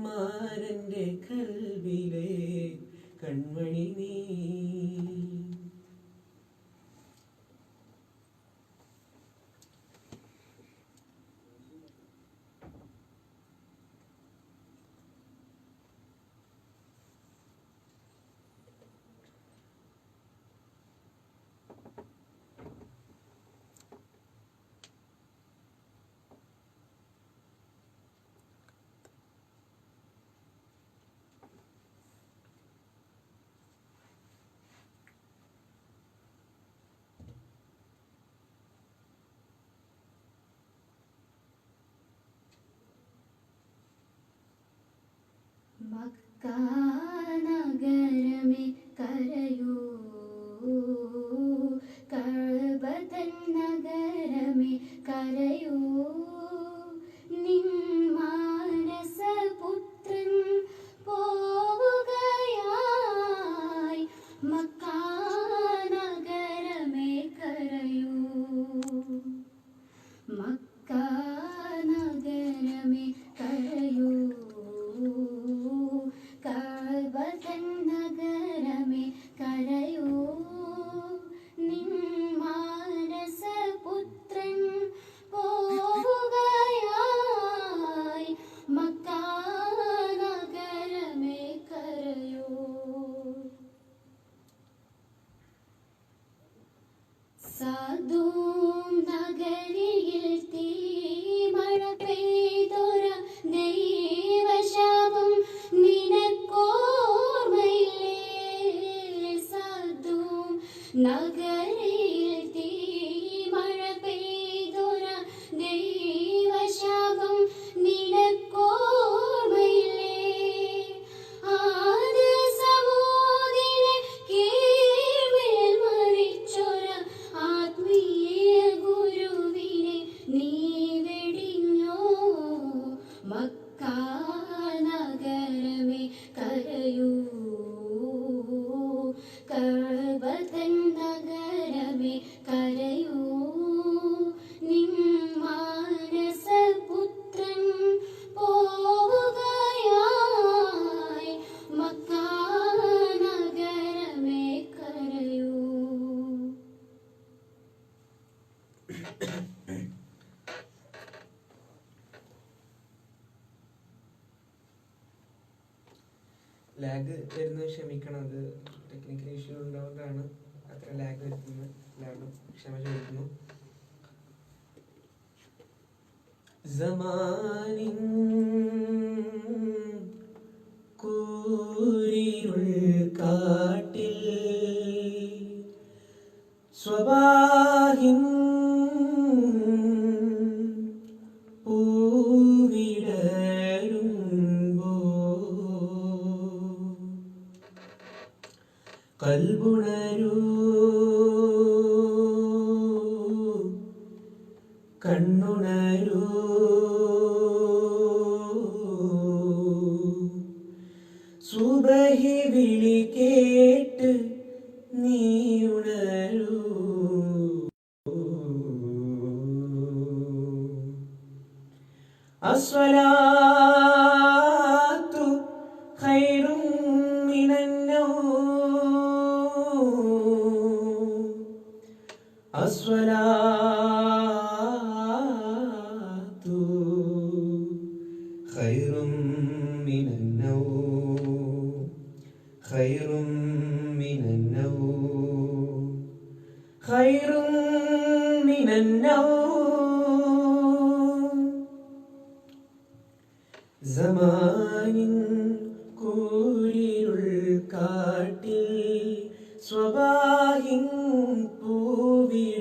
മാരന്റെ കൽവിലെ കൺമണി നീ. മക്ക നഗരമേ കരയൂ കഅബതൻ നഗരമേ കരയൂ നിൻ മാനസപുത്രൻ പോവുകയായി മക്ക നഗരമേ കരയൂ മക്ക നഗരമേ കരയൂ കഅബതൻ നഗരമേ കരയൂ നിൻ മാനസപുത്രൻ പോവുകയായി മക്ക നഗരമേ കരയൂ. സാധൂം നഗരിയിൽ തീമഴ പെയ്തൊര ദൈവശാപം നിനക്കോർമ്മയില്ലേ സാധൂം നഗരിയിൽ തീമഴ പെയ്തൊര ദൈവശാപം നിനക്കോർമ്മയില്ലേ ആദ സമൂദിനെ കീഴ്മേൽ മറിച്ചൊര ആത്മീയ ഗുരുവിനെ നീ വെടിഞ്ഞോ മക്ക നഗരമേ കരയൂ കഅബതൻ നഗരമേ കരയൂ നിൻ മാനസപുത്രൻ പോവുകയായി മക്ക നഗരമേ കരയൂ. ലാഗ് വരുന്നത് ക്ഷമിക്കണം, അത് ടെക്നിക്കൽ ഇഷ്യൂ ഉണ്ടാവുന്നതാണ് അത്ര ലാഗ് വരുന്നത്. എല്ലാവരും ക്ഷമ ചോദിക്കുന്നു. സമാനിൻ കൂരിരുൾ കാട്ടിൽ സ്വബാഹിൻ പൂവിടരുമ്പോ കൽബുണരൂ കണ്ണുണരൂ സുബഹി വിളി കേട്ട് നീ ഉണരൂ അസ്വലാത്തു ഖൈറും മിനന്നൗം അസ്വലാത്തു ഖൈറും മിനന്നൗം ഖൈറും മിനന്നൗം ഖൈറും മിനന്നൗം സമാനിൻ കൂരിരുൾ കാട്ടിൽ സ്വബാഹിൻ പൂവിടരുമ്പോൾ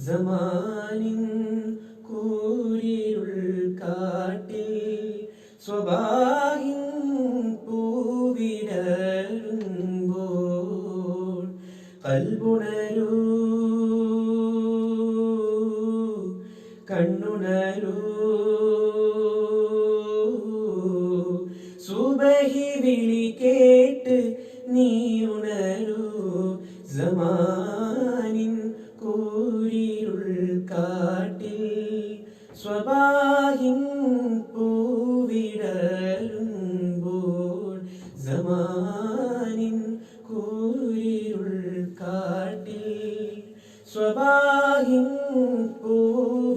സമാനിൻ കൂരിരുൾ കാട്ടിൽ സ്വബാഹിൻ പൂവിടരുമ്പോൾ കൽബുണരൂ കണ്ണുണരൂ സുബഹി വിളി കേട്ട് നീ ഉണരൂ സമാനിൻ കൂരിരുൾ കാട്ടിൽ സ്വബാഹിൻ പൂവിടരുമ്പോൾ സമാനിൻ കൂരിരുൾ കാട്ടിൽ സ്വബാഹിൻ പൂവിടരുമ്പോൾ.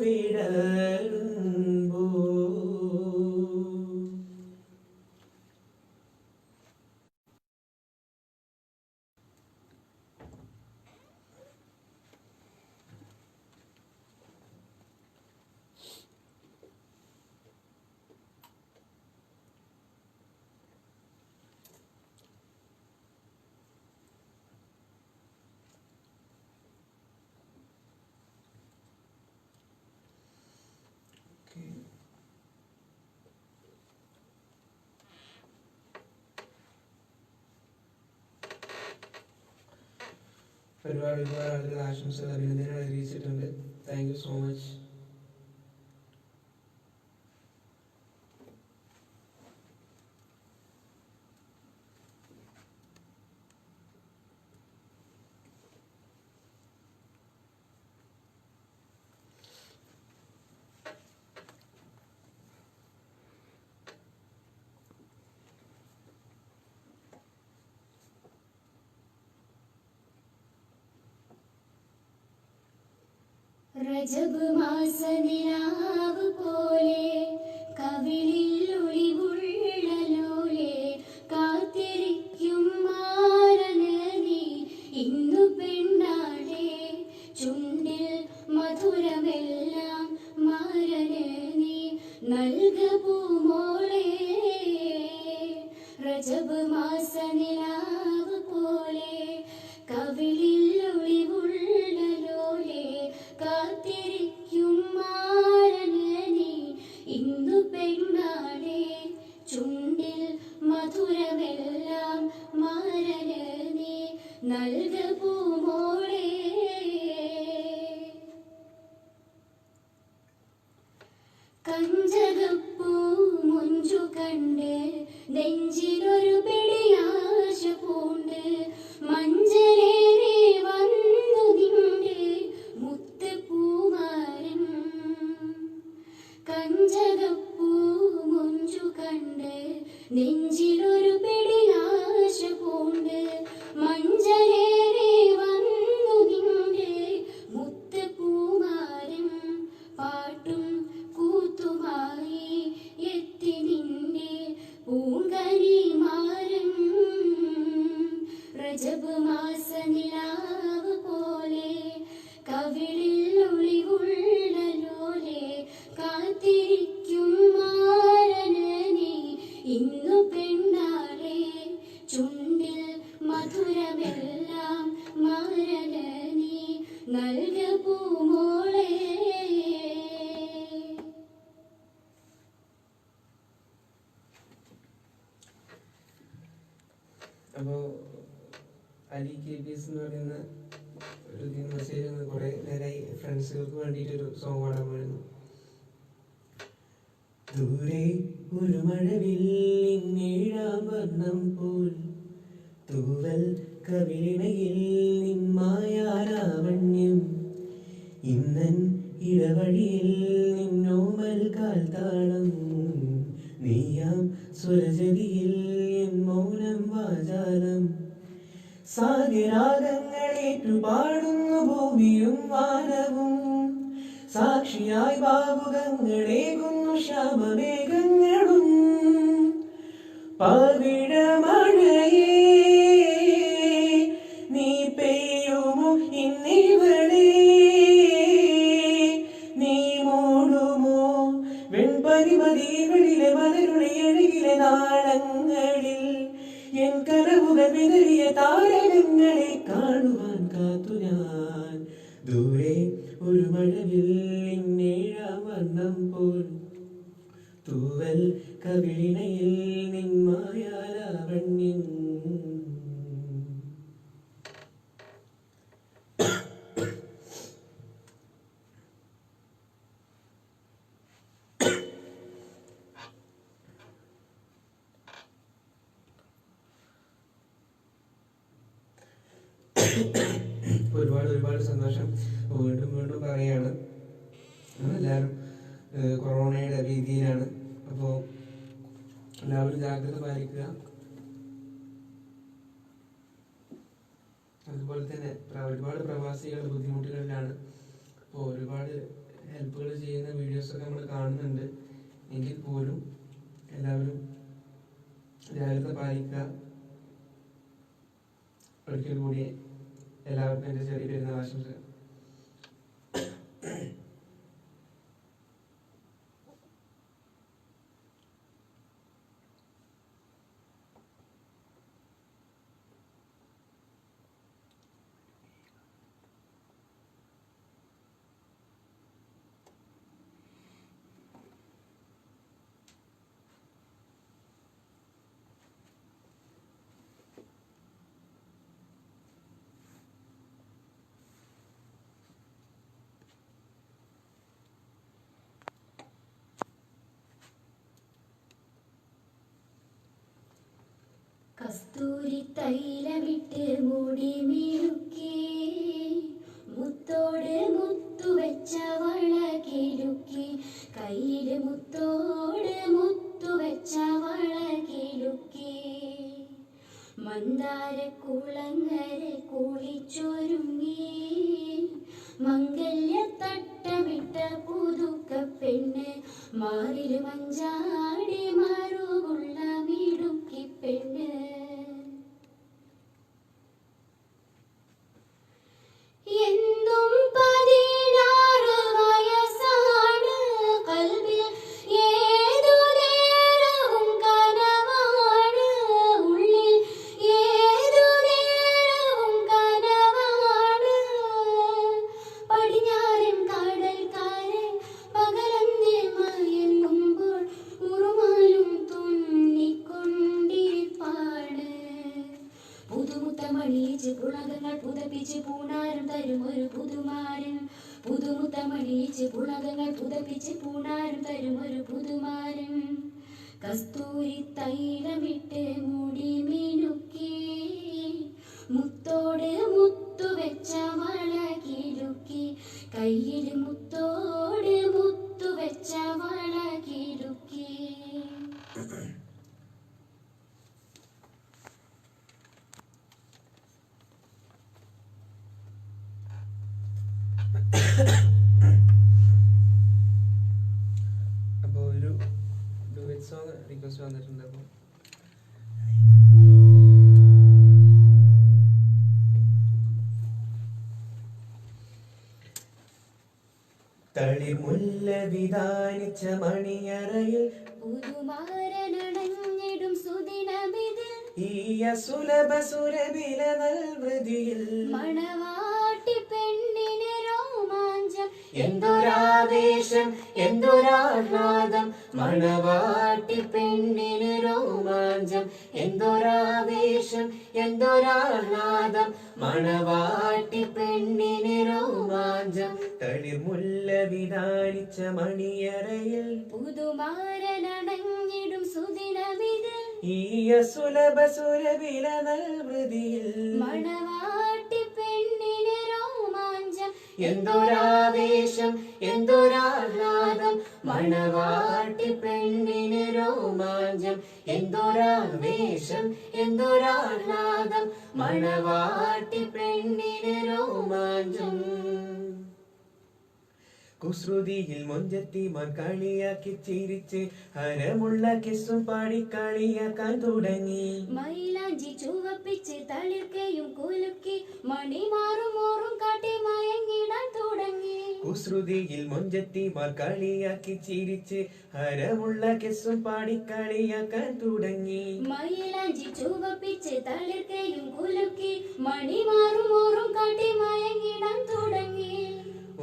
ഒരുപാട് ആളുകൾ ആശംസകൾ അഭിനന്ദനങ്ങൾ അറിയിച്ചിട്ടുണ്ട്. Thank you so much. രജബ് മാസനിലാവ് പോലെ കവിളിൽ ഒളിവുള്ളലോലെ കാത്തിരിക്കും മാരന് നീ ഇന്നു പെണ്ണാളെ ചുണ്ടിൽ മധുരമെല്ലാം മാരന് നീ നൽക പൂമോളെ. രജബ് മാസനിലാവ് പോലെ കവിളിൽ ഒളിവുള്ളലോലെ കാത്തിരിക്കും മാരന് നീ ഇന്നു പെണ്ണാളെ ചുണ്ടിൽ മധുരമെല്ലാം മാരന് നീ നൽക പൂമോളെ. കഞ്ചകപ്പൂ മുഞ്ചു കണ്ട് നെഞ്ചിലൊരു പിടിയാശ പൂണ്ട് മഞ്ചലേറെ വന്നു നിന്റെ മുത്ത് പൂമാരൻ. കഞ്ചകപ്പൂ മുഞ്ചു കണ്ട് നെഞ്ചിലൊരു പിടിയാശ പൂണ്ട് മഞ്ചലേറെ വന്നു നിന്റെ മുത്ത് പൂമാരൻ. പാട്ടും കൂത്തുമായി എത്തി നിന്റെ പൂങ്കനി മാരൻ. രജബ് മാസനിലാവ് പോലെ കവിളിൽ ഒളിവുള്ളലോലെ കാത്തിരിക്കും മാരന് നീ ഇന്നു പെണ്ണാളെ ചുണ്ടിൽ മധുരമെല്ലാം മാരന് നീ നൽക പൂമോളെ. അപ്പോൾ അലി കെ പി എസ് എന്ന് പറയുന്ന ഒരു മെസ്സേജ് കുറേ നേരമായി ഫ്രണ്ട്സുകൾക്ക് വേണ്ടിയിട്ടൊരു സോങ് പാടാൻ വരുന്നു. ദൂരെ ഒരു മഴവില്ലിന്നേഴാം വർണ്ണം പോൽ തൂവൽ കവിളിണയിൽ നിന്മായാലാവണ്യം ഇന്നൻ ഇടവഴിയിൽ നിന്നോമൽ കാൽത്താളം നീയാം സ്വരജതിയിൽ എൻ മൗനം വാചാലം സാഗരാഗങ്ങളേറ്റു പാടുന്നു ഭൂമിയും വാനവും സാക്ഷിയായി ബാബുകങ്ങളേകുന്നു ശ്യാമമേഘങ്ങളും പാവിട മഴയേ നീ പെയ്യുമോ ഇന്നിവളേ നീ മൂടുമോ വെൺപരിമതികളിലെ മലരുടെ എഴുകിലെ നാളങ്ങളിൽ എൻ കനവുകൾ വിതറിയ താരകങ്ങളെ കാണുവാൻ കാത്തു ഞാൻ ദൂരെ ഒരു മഴവില്ലിന്നേഴാം വർണ്ണം പോൽ തൂവൽ കവിളിണയിൽ നിന്മായാലാവണ്യം. ഒരുപാട് സന്തോഷം. വീണ്ടും പറയുകയാണ്, നമ്മളെല്ലാവരും കൊറോണയുടെ ഭീതിയിലാണ്. അപ്പോൾ എല്ലാവരും ജാഗ്രത പാലിക്കുക. അതുപോലെ തന്നെ ഒരുപാട് പ്രവാസികൾ ബുദ്ധിമുട്ടുകളിലാണ്. അപ്പോൾ ഒരുപാട് ഹെൽപ്പുകൾ ചെയ്യുന്ന വീഡിയോസൊക്കെ നമ്മൾ കാണുന്നുണ്ട്. എങ്കിൽ പോലും എല്ലാവരും ജാഗ്രത പാലിക്കുക. ഒരിക്കൽ കൂടി എല്ലാവർക്കും എൻ്റെ ചെറിയ പെരുന്നാൾ ആശംസകൾ. കസ്തൂരി തൈലമിട്ട് മുടി മിനുക്കി, മുത്തോട് മുത്തു വെച്ച വള കിലുക്കി, കയ്യില് മുത്തോട് മുത്തു വെച്ച വള കിലുക്കി, മന്ദാര കുളങ്ങര കുളിച്ചൊരുങ്ങി, മംഗല്യ തട്ടമിട്ട പുതുക്ക പെണ്ണ്, മാറില് മഞ്ചാടി മറുകുള്ള മിടുക്കി പെണ്ണ്. എന്നും 16 വയസ്സാണ്, കൽബിൽ ഏതു നേരവും കനവാണ്, ഉള്ളിൽ ഏതു നേരവും കനവാണ്. പടിഞ്ഞാറൻ കടൽക്കാരൻ പകലന്തിൽ മയങ്ങുമ്പോൾ ഉറുമാലും തുന്നിക്കൊണ്ടിരിപ്പാണ്. പുതുമുത്തമണിയിച്ച് പുളകങ്ങൾ പുതപ്പിച്ച് പൂണാരം തരും ഒരു പുതുമാരൻ, പുതുമുത്തമണിയിച്ച് പുളകങ്ങൾ പുതപ്പിച്ച് പൂണാരം തരും ഒരു പുതുമാരൻ. കസ്തൂരി തൈലമിട്ട് മുടി മിനുക്കി, മുത്തോട് മുത്തു വെച്ച വള കിലുക്കി, കയ്യിൽ മുത്തോട് മുത്തു വെച്ച വള കിലുക്കി. അപ്പോൾ ഒരു ഡുവറ്റ് സോങ് റിക്വസ്റ്റ് വന്നിട്ടുണ്ട്. അപ്പോൾ തളിമുല്ല വിധാനിച്ച മണിയറയിൽ പുതുമാരനണഞ്ഞിടും സുദിനമിതിൽ, ഈ അസുലഭ സുരബില നൽവൃതിയിൽ മണവാട്ടി പെണ്ണിന് രോമാഞ്ചം, എന്തൊരാവേശം എന്തൊരാഹ്ലാദം, മണവാട്ടി പെണ്ണിന് രോമാഞ്ചം, എന്തൊരാവേശം എന്തൊരാഹ്ലാദം, മണവാട്ടി പെണ്ണിന് രോമാഞ്ചം. തളിർമുല്ല വിധാനിച്ച മണിയറയിൽ പുതുമാരനണഞ്ഞിടും സുദിനമിതിൽ, ഈ അസുലഭ സുരബില നൽവൃതിയിൽ മണവാട്ടി പെണ്ണിന് രോമാഞ്ചം, എന്തൊരാവേശം എന്തൊരാഹ്ലാദം, മണവാട്ടി പെണ്ണിന് രോമാഞ്ചം, എന്തൊരാവേശം എന്തൊരാഹ്ലാദം, മണവാട്ടി പെണ്ണിന് രോമാഞ്ചം. കുസൃതിയിൽ മൊഞ്ചത്തി കളിയാക്കി ചിരിച്ച് ഹരമുള്ള കിസ്സും പാടി കളിയാക്കാൻ തുടങ്ങി. മൈലാഞ്ചി ചുവപ്പിച്ച് തളിർക്കയും കുലുക്കി, മണിമാറും മോറും കാട്ടി മയങ്ങിടാൻ തുടങ്ങി. കുസൃതിയിൽ മൊഞ്ചത്തി കളിയാക്കി ചിരിച്ച് ഹരമുള്ള കിസ്സും പാടി കളിയാക്കാൻ തുടങ്ങി. മൈലാഞ്ചി ചുവപ്പിച്ച് തളിർക്കയും കുലുക്കി, മണിമാറും മോറും കാട്ടി മയങ്ങിടാൻ തുടങ്ങി.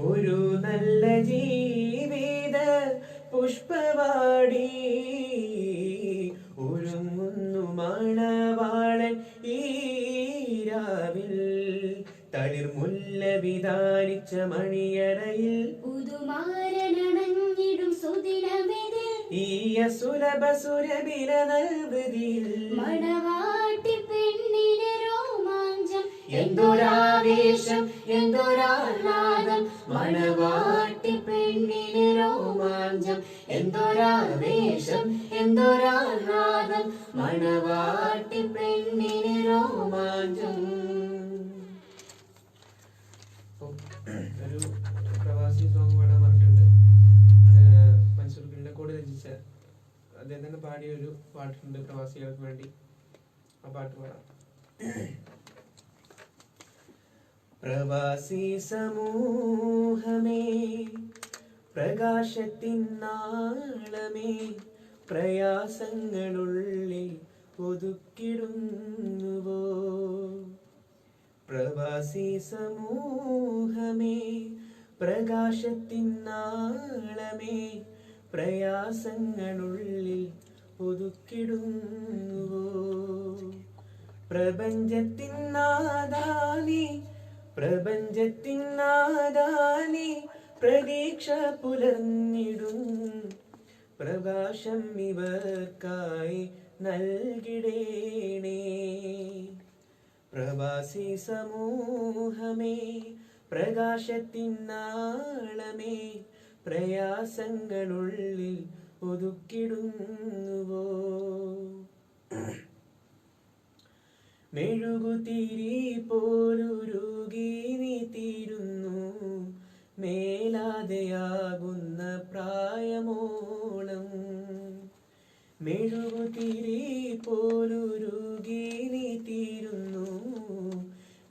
ഒരു നല്ല ജീവിത പുഷ്പവാടി ഒരുങ്ങുന്നു മണവാളൻ ഈ രാവിൽ. തളിർമുല്ല വിധാനിച്ച മണിയറയിൽ പുതുമാരനണഞ്ഞിടും സുദിനമിതിൽ, ഈ അസുലഭ സുരബില നൽവൃതിയിൽ മണവാട്ടി പെണ്ണിന് രോമാഞ്ചം, എന്തൊരാവേശം എന്തൊരാഹ്ലാദം മണവാട്ടി പെണ്ണിന് രോമാഞ്ചം എന്തൊരാവേശം എന്തൊരാഹ്ലാദം മണവാട്ടി പെണ്ണിന് രോമാഞ്ചം. ഒരു പ്രവാസി സോങ് പാടാൻ പറഞ്ഞിട്ടുണ്ട്. മൻസൂർ കിള്ളക്കോട് രചിച്ച അദ്ദേഹം തന്നെ പാടിയ ഒരു പാട്ടുണ്ട് പ്രവാസികൾക്ക് വേണ്ടി. ആ പാട്ട് പാടാം. പ്രവാസി സമൂഹമേ പ്രകാശത്തിൻ നാളമേ പ്രയാസങ്ങളുള്ളിൽ ഒതുക്കിടുന്നുവോ. പ്രവാസി സമൂഹമേ പ്രകാശത്തിൻ നാളമേ പ്രയാസങ്ങളുള്ളിൽ ഒതുക്കിടുന്നുവോ. പ്രപഞ്ചത്തിൻ നാദാനി പ്രപഞ്ചത്തിൻ നാദാനി പ്രതീക്ഷ പുലർന്നിടും പ്രകാശം ഇവർക്കായി നൽകിടേണേ. പ്രവാസി സമൂഹമേ പ്രകാശത്തിൻ നാളമേ പ്രയാസങ്ങളുള്ളിൽ ഒതുക്കിടുന്നുവോ. മെഴുകുതിരി പോലുരുകി നീ തീരുന്നു മേലാതെയാകുന്ന പ്രായമോളം. മെഴുകുതിരി പോലുരുകി നീ തീരുന്നു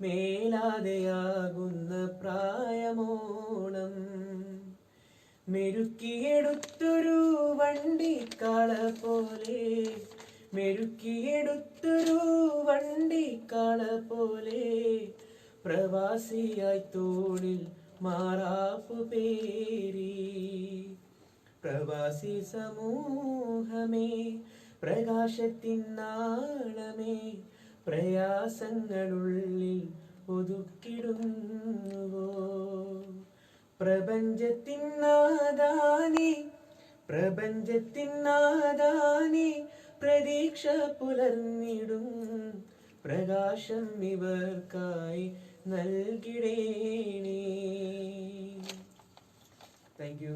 മേലാതെയാകുന്ന പ്രായമോളം. മെരുക്കിയെടുത്തൊരു വണ്ടിക്കാള പോലെ മെരുക്കിയെടുത്തൊരു വണ്ടിക്കാള പോലെ പ്രവാസിയായി തോളിൽ മാറാപ്പു പേരി. പ്രവാസി സമൂഹമേ പ്രകാശത്തിൻ നാളമേ പ്രയാസങ്ങളുള്ളിൽ ഒതുക്കിടുന്നുവോ. പ്രപഞ്ചത്തിൻ നാദാനി പ്രപഞ്ചത്തിൻ നാദാനി പ്രതീക്ഷ പുലർന്നിടും പ്രകാശം ഇവർക്കായി നൽകിടേണേ. Thank you.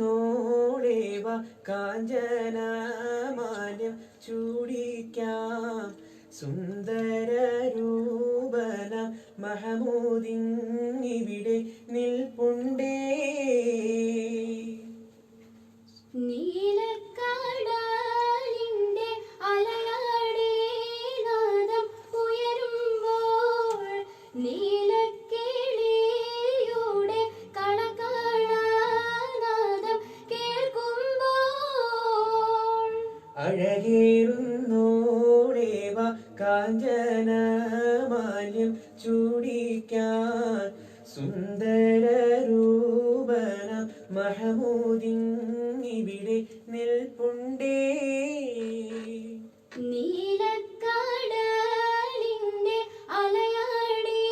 അഴകേറുന്നോളേവ കാഞ്ചനമാല്യം ചൂടിക്കാം സുന്ദര രൂപന മഹമൂദിവിടെ നിൽപ്പുണ്ടേ. നീലക്കടലിന്റെ അലയാടി നാദം ഉയരുമ്പോൾ നീലക്കിളിയുടെ കളകളനാദം കേൾക്കുമ്പോൾ അഴകേറുന്നോളേവ കാഞ്ചനമാല്യം ചൂടിക്കാൻ സുന്ദര രൂപന മഹമൂദിവിടെ നിൽപ്പുണ്ടേ. നീലക്കടലിന്റെ അലയാടി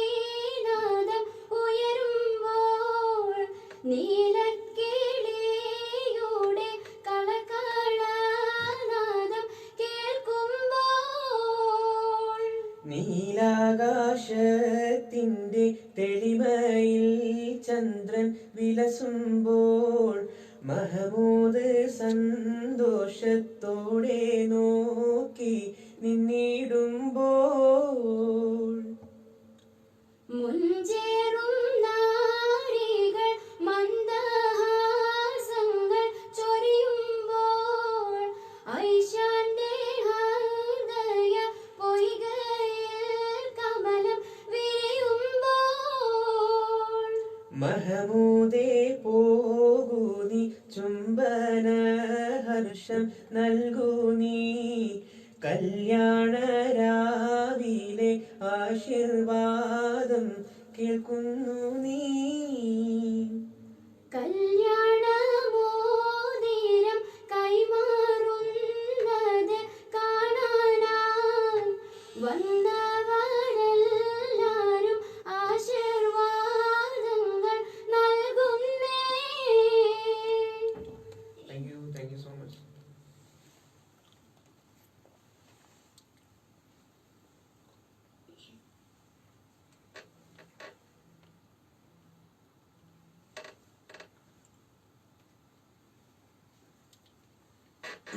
നാദം ഉയരുമ്പോൾ നീലക്കിളിയുടെ കളകളനാദം കേൾക്കുമ്പോൾ നീലാകാശത്തിന്റെ തെളിമയിൽ ചന്ദ്രൻ വിലസുമ്പോൾ മഹമൂദ് സന്തോഷത്തോടെ നോക്കി നിന്നിടുമ്പോൾ മുഞ്ചേറും നാരികൾ മന്ദഹാസങ്ങൾ ചൊരിയുമ്പോൾ ഐശാന്റെ ഹൃദയ പൊയ്കയിൽ കമലം വിരിയുമ്പോൾ മഹമൂദേ പോകൂ നീ ചുംബന ഹർഷം നൽകൂ നീ കല്യാണ രാവിലെ ആശീർവാദം കേൾക്കുന്നു നീ. കല്യാണമോതിരം കൈമാറുന്നു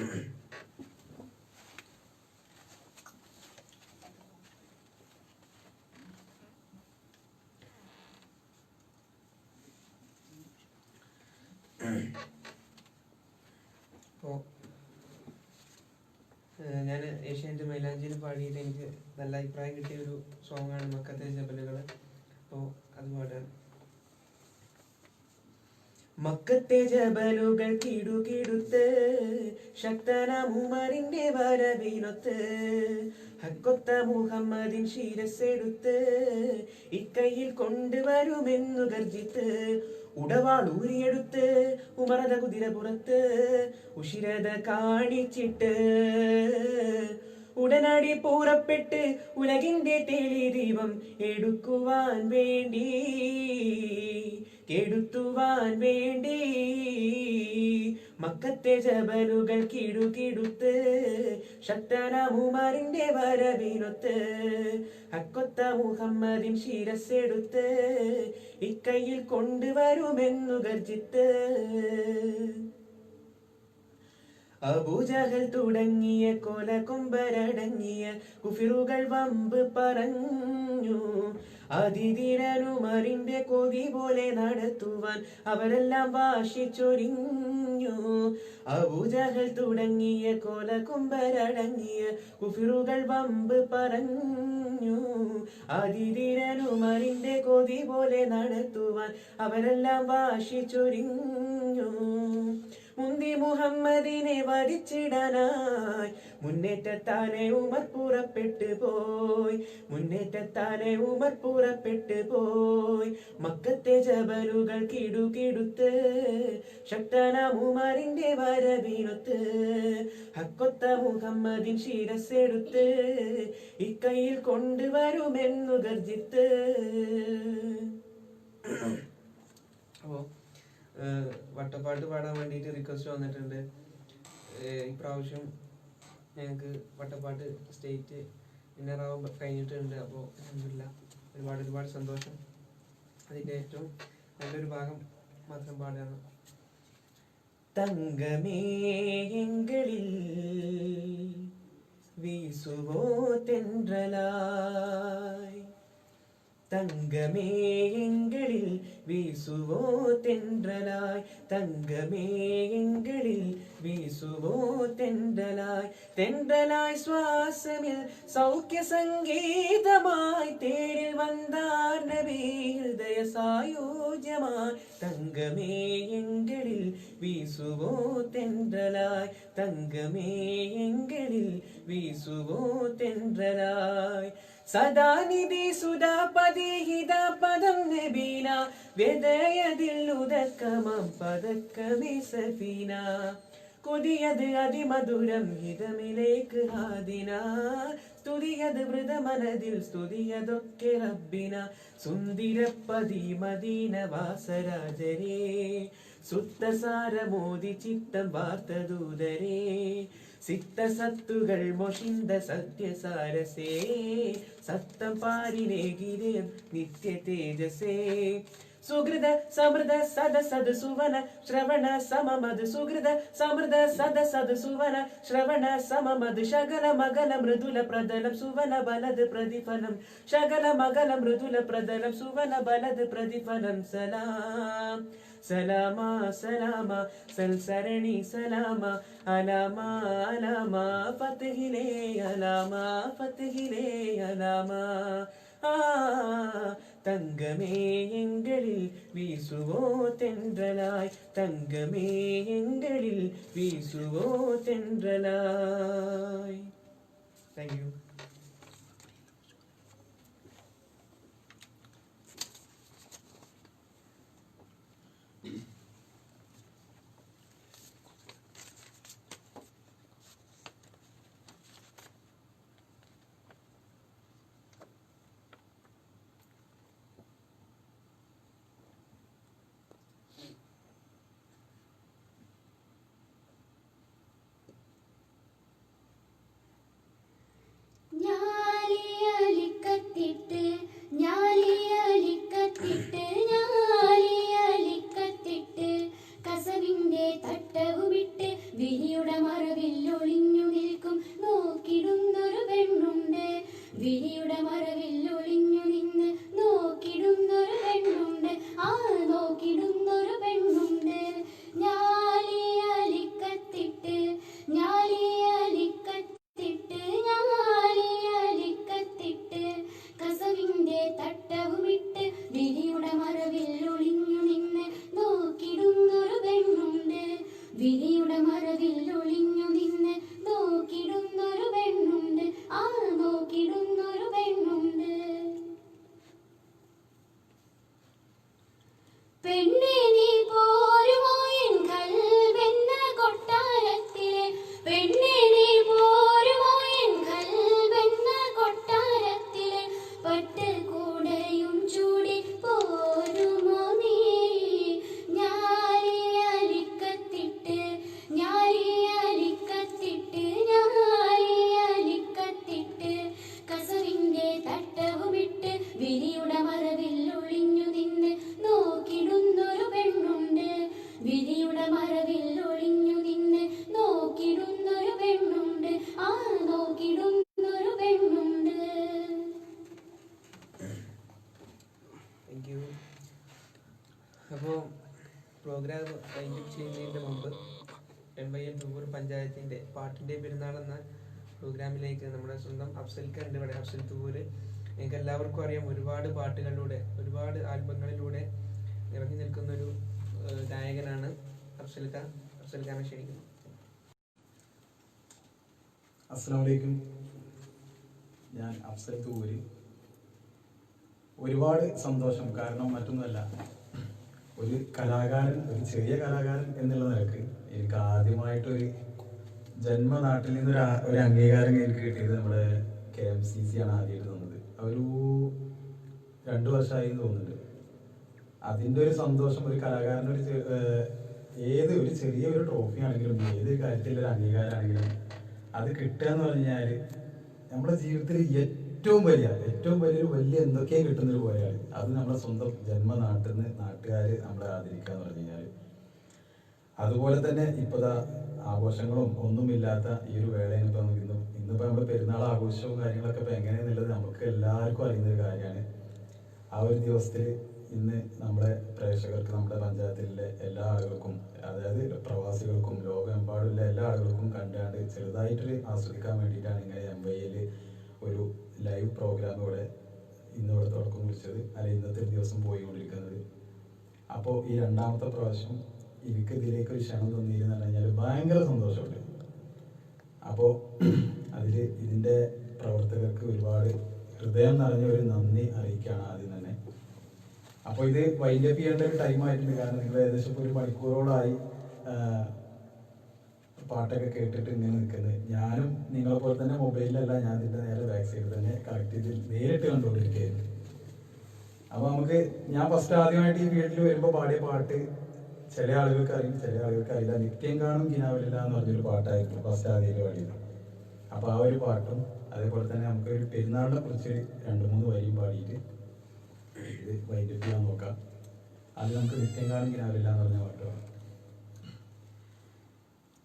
അപ്പോൾ ഞാൻ ഏഷ്യാനെറ്റ് മൈലാഞ്ചിയിൽ പാടിയിട്ട് എനിക്ക് നല്ല അഭിപ്രായം കിട്ടിയ ഒരു സോങ്ങാണ് മക്കത്തെ ജബലുകൾ. അപ്പോൾ അത് പാടാൻ. മക്കത്തെ ജബലുകൾ കിടുകിടുത്ത് ശക്തനാം ഉമറിന്റെ വരവിനൊത്ത് ഹക്കൊത്ത മുഹമ്മദിൻ ശിരസ്സെടുത്ത് ഇക്കൈയിൽ കൊണ്ടുവരുമെന്നു ഗർജിത്ത് ഉടവാൾ ഊരിയെടുത്ത് ഉമറത കുതിര പുറത്ത് ഉഷിരത കാണിച്ചിട്ട് ഉടനടി പുറപ്പെട്ട് ഉലകിന്റെ തെളി ദീപം എടുക്കുവാൻ വേണ്ടി കെടുത്തുവാൻ വേണ്ടി മക്കത്തെ ജബലുകൾ കിടുകിടുത്ത് ശക്തനാം ഉമറിന്റെ വരവിനൊത്ത് ഹക്കൊത്ത മുഹമ്മദിൻ ശിരസ്സെടുത്ത് ഇക്കൈയിൽ കൊണ്ടുവരുമെന്നു ഗർജിത്ത് അബൂജഹൽ തുടങ്ങിയ കൊല കൊമ്പരടങ്ങിയ കുഫിറുകൾ വമ്പ് പറഞ്ഞു അതിഥിരനുമറിന്റെ കൊതി പോലെ നടത്തുവാൻ അവരെല്ലാം വാശിച്ചൊരിഞ്ഞു. അബൂജഹൽ തുടങ്ങിയ കൊല കൊമ്പരടങ്ങിയ കുഫിറുകൾ വമ്പ് പറഞ്ഞു അതിഥിരനുമറിന്റെ കൊതി പോലെ നടത്തുവാൻ അവരെല്ലാം വാശിച്ചൊരിഞ്ഞു. മുന്തി മുഹമ്മദിനെ വധിച്ചിടാനായി മുന്നേറ്റത്താനെ ഉമർ പുറപ്പെട്ടു പോയി മുന്നേറ്റത്താനെ ഉമർ പുറപ്പെട്ടു പോയി മക്കത്തെ ജബലുകൾ കിടുകിടുത്ത് ശക്തനാം ഉമറിന്റെ വരവിനൊത്ത് ഹക്കൊത്ത മുഹമ്മദിൻ ശിരസ്സെടുത്ത് ഇക്കൈയിൽ കൊണ്ടുവരുമെന്നു ഗർജിത്ത്. അപ്പോൾ വട്ടപ്പാട്ട് പാടാൻ വേണ്ടിയിട്ട് റിക്വസ്റ്റ് വന്നിട്ടുണ്ട്. ഇപ്രാവശ്യം ഞങ്ങൾക്ക് വട്ടപ്പാട്ട് സ്റ്റേറ്റ് വിന്നറാവാൻ കഴിഞ്ഞിട്ടുണ്ട്. അപ്പോൾ ഒരുപാട് സന്തോഷം. അതിൻ്റെ ഏറ്റവും നല്ലൊരു ഭാഗം മാത്രം പാടുകയാണ്. തങ്കമേയെങ്കിൽ വീസുവോ തെன்றലായി തങ്കമേയെങ്കിൽ വീസുവോ തെன்றലായി തങ്കമേയെങ്കിൽ വീസുവോ തെன்றലായി തെன்றലായി ശ്വാസമിൽ സൗഖ്യ സംഗീതമായി തേരിൽ വந்தாർ നബി ഹൃദയ സായുജ്യമായി തങ്കമേയെങ്കിൽ വീസുവോ തെன்றലായി തങ്കമേയെങ്കിൽ വീസുവോ തെன்றലായി സദാനിധി സുധാപതിഹിത പദം നബീന വേദയതിൽ ഉദക്കമം പദക്കമേ സഫീന കൊതിയത് അതിമധുരം ഹിതമിലേക്ക് ഹാദിന സ്തുതിയത് വൃതമനതിൽ സ്തുതിയതൊക്കെ റബ്ബിന സുന്ദിരപ്പതി മദീന വാസരാജരേ സുത്തസാരമോദി ചിത്തം വാർത്തദൂതരേ സിത്തസത്തുകൾ മൊഷിന്ത സത്യസാരസേ സത്തം പാരിനേകിരേ നിത്യ തേജസേ സുഹൃത സമൃദ്ധ സദസദ് സുവന ശ്രവണ സമമത് സുഹൃത സമൃദ്ധ സദസദ് സുവന ശ്രവണ സമമത് ശകല മകല മൃദുല പ്രതലം സുവന ബലത് പ്രതിഫലം ശകല മകല മൃദുല പ്രതലം സുവന ബലത് പ്രതിഫലം സലാം സലാമ സലാമ സൽസരണി സലാമ അലാമ അലാമ ഫത്ഹിലേ അലാമ ഫത്ഹിലേ അലാമ തങ്കമേയെങ്കിൽ വീസുവോ തെன்றലായി തങ്കമേയെങ്കിൽ വീസുവോ തെன்றലായി. Thank you. പാട്ടിൻ്റെ പെരുന്നാൾ എന്ന പ്രോഗ്രാമിലേക്ക് നമ്മുടെ സ്വന്തം അഫ്സൽക്ക ഉണ്ട് ഇവിടെ, അഫ്സൽ തൂര്. എനിക്ക് എല്ലാവർക്കും അറിയാം, ഒരുപാട് പാട്ടുകളിലൂടെ ഒരുപാട് ആൽബങ്ങളിലൂടെ നിറഞ്ഞു നിൽക്കുന്നൊരു ഗായകനാണ് അഫ്സൽക്ക. അഫ്സൽഖാനെ ക്ഷണിക്കുന്നു. അസ്സലാമു അലൈക്കും. ഞാൻ അഫ്സൽ തൂര്. ഒരുപാട് സന്തോഷം. കാരണം മറ്റൊന്നുമല്ല, ഒരു കലാകാരൻ, ഒരു ചെറിയ കലാകാരൻ എന്നുള്ള നിലക്ക് എനിക്ക് ആദ്യമായിട്ടൊരു ജന്മനാട്ടിൽ നിന്ന് ഒരു അംഗീകാരം എനിക്ക് കിട്ടിയത് നമ്മുടെ KMCC ആണ് ആദ്യമായിട്ട് തന്നത്. ഒരു 2 വർഷമായി തോന്നുന്നുണ്ട്. അതിൻ്റെ ഒരു സന്തോഷം, ഒരു കലാകാരനൊരു ഒരു ചെറിയൊരു ട്രോഫി ആണെങ്കിലും ഏതൊരു കാര്യത്തിലൊരു അംഗീകാരമാണെങ്കിലും അത് കിട്ടുക എന്ന് പറഞ്ഞാൽ നമ്മുടെ ജീവിതത്തിൽ ഏറ്റവും വലിയ എന്തൊക്കെയും കിട്ടുന്നൊരു പോലെയാണ്. അത് നമ്മുടെ സ്വന്തം ജന്മനാട്ടിൽ നിന്ന് നാട്ടുകാർ നമ്മളെ ആദരിക്കുക എന്ന് പറഞ്ഞു കഴിഞ്ഞാൽ. അതുപോലെ തന്നെ ഇപ്പോഴത്തെ ആഘോഷങ്ങളും ഒന്നുമില്ലാത്ത ഈ ഒരു വേളയിൽ ഇപ്പം ഇന്നിപ്പോൾ നമ്മുടെ പെരുന്നാൾ ആഘോഷവും കാര്യങ്ങളൊക്കെ ഇപ്പം എങ്ങനെയാണെന്നുള്ളത് നമുക്ക് എല്ലാവർക്കും അറിയുന്നൊരു കാര്യമാണ്. ആ ഒരു ദിവസത്തിൽ ഇന്ന് നമ്മുടെ പ്രേക്ഷകർക്ക്, നമ്മുടെ പഞ്ചായത്തിലെ എല്ലാ ആളുകൾക്കും, അതായത് പ്രവാസികൾക്കും ലോകമെമ്പാടുള്ള എല്ലാ ആളുകൾക്കും കണ്ടാണ്ട് ചെറുതായിട്ടൊരു ആസ്വദിക്കാൻ വേണ്ടിയിട്ടാണ് ഇങ്ങനെ MYL ഒരു ലൈവ് പ്രോഗ്രാം ഇവിടെ ഇന്നിവിടെ തുടക്കം കുറിച്ചത്, അല്ലെങ്കിൽ ഇന്നത്തെ ദിവസം പോയിക്കൊണ്ടിരിക്കുന്നത്. അപ്പോൾ ഈ 2ാമത്തെ പ്രാവശ്യം എനിക്ക് ഇതിലേക്ക് ഒരു ക്ഷണം തന്നിരുന്നു കഴിഞ്ഞാൽ ഭയങ്കര സന്തോഷമുണ്ട്. അപ്പോൾ ഇതിൻ്റെ പ്രവർത്തകർക്ക് ഒരുപാട് ഹൃദയം നിറഞ്ഞ ഒരു നന്ദി അറിയിക്കുകയാണ് ആദ്യം തന്നെ. അപ്പോൾ ഇത് വൈൻഡപ്പ് ചെയ്യേണ്ട ഒരു ടൈം ആയിട്ടുണ്ട്. കാരണം നിങ്ങൾ ഏകദേശം ഒരു മണിക്കൂറോളായി പാട്ടൊക്കെ കേട്ടിട്ട് ഇങ്ങനെ നിൽക്കുന്നത്. ഞാനും നിങ്ങളെ പോലെ തന്നെ മൊബൈലിലല്ല, ഞാൻ ഇതിൻ്റെ നേരെ ബാക്ക് സൈഡിൽ തന്നെ കണക്ട് ചെയ്ത് നേരിട്ട് കണ്ടുകൊണ്ടിരിക്കുകയായിരുന്നു. അപ്പോൾ ഞാൻ ഫസ്റ്റ് ആദ്യമായിട്ട് ഈ ഫീൽഡിൽ വരുമ്പോൾ പാടിയ പാട്ട് ചില ആളുകൾക്ക് അറിയും, ചില ആളുകൾക്ക് അറിയില്ല. നിത്യം കാണും കിനാവില്ല എന്ന് പറഞ്ഞൊരു പാട്ടായിരുന്നു ഫസ്റ്റ് ആദ്യമായിട്ട് പാടിയത്. അപ്പോൾ ആ ഒരു പാട്ടും അതേപോലെ തന്നെ നമുക്ക് ഒരു പെരുന്നാളിനെ കുറിച്ച് 2-3 വരിയും പാടിയിട്ട് ഇത് വൈൻഡപ്പ് ചെയ്യാൻ നോക്കാം. അത് നമുക്ക് നിത്യം കാണും കിനാവില്ല എന്ന് പറഞ്ഞ പാട്ടാണ്.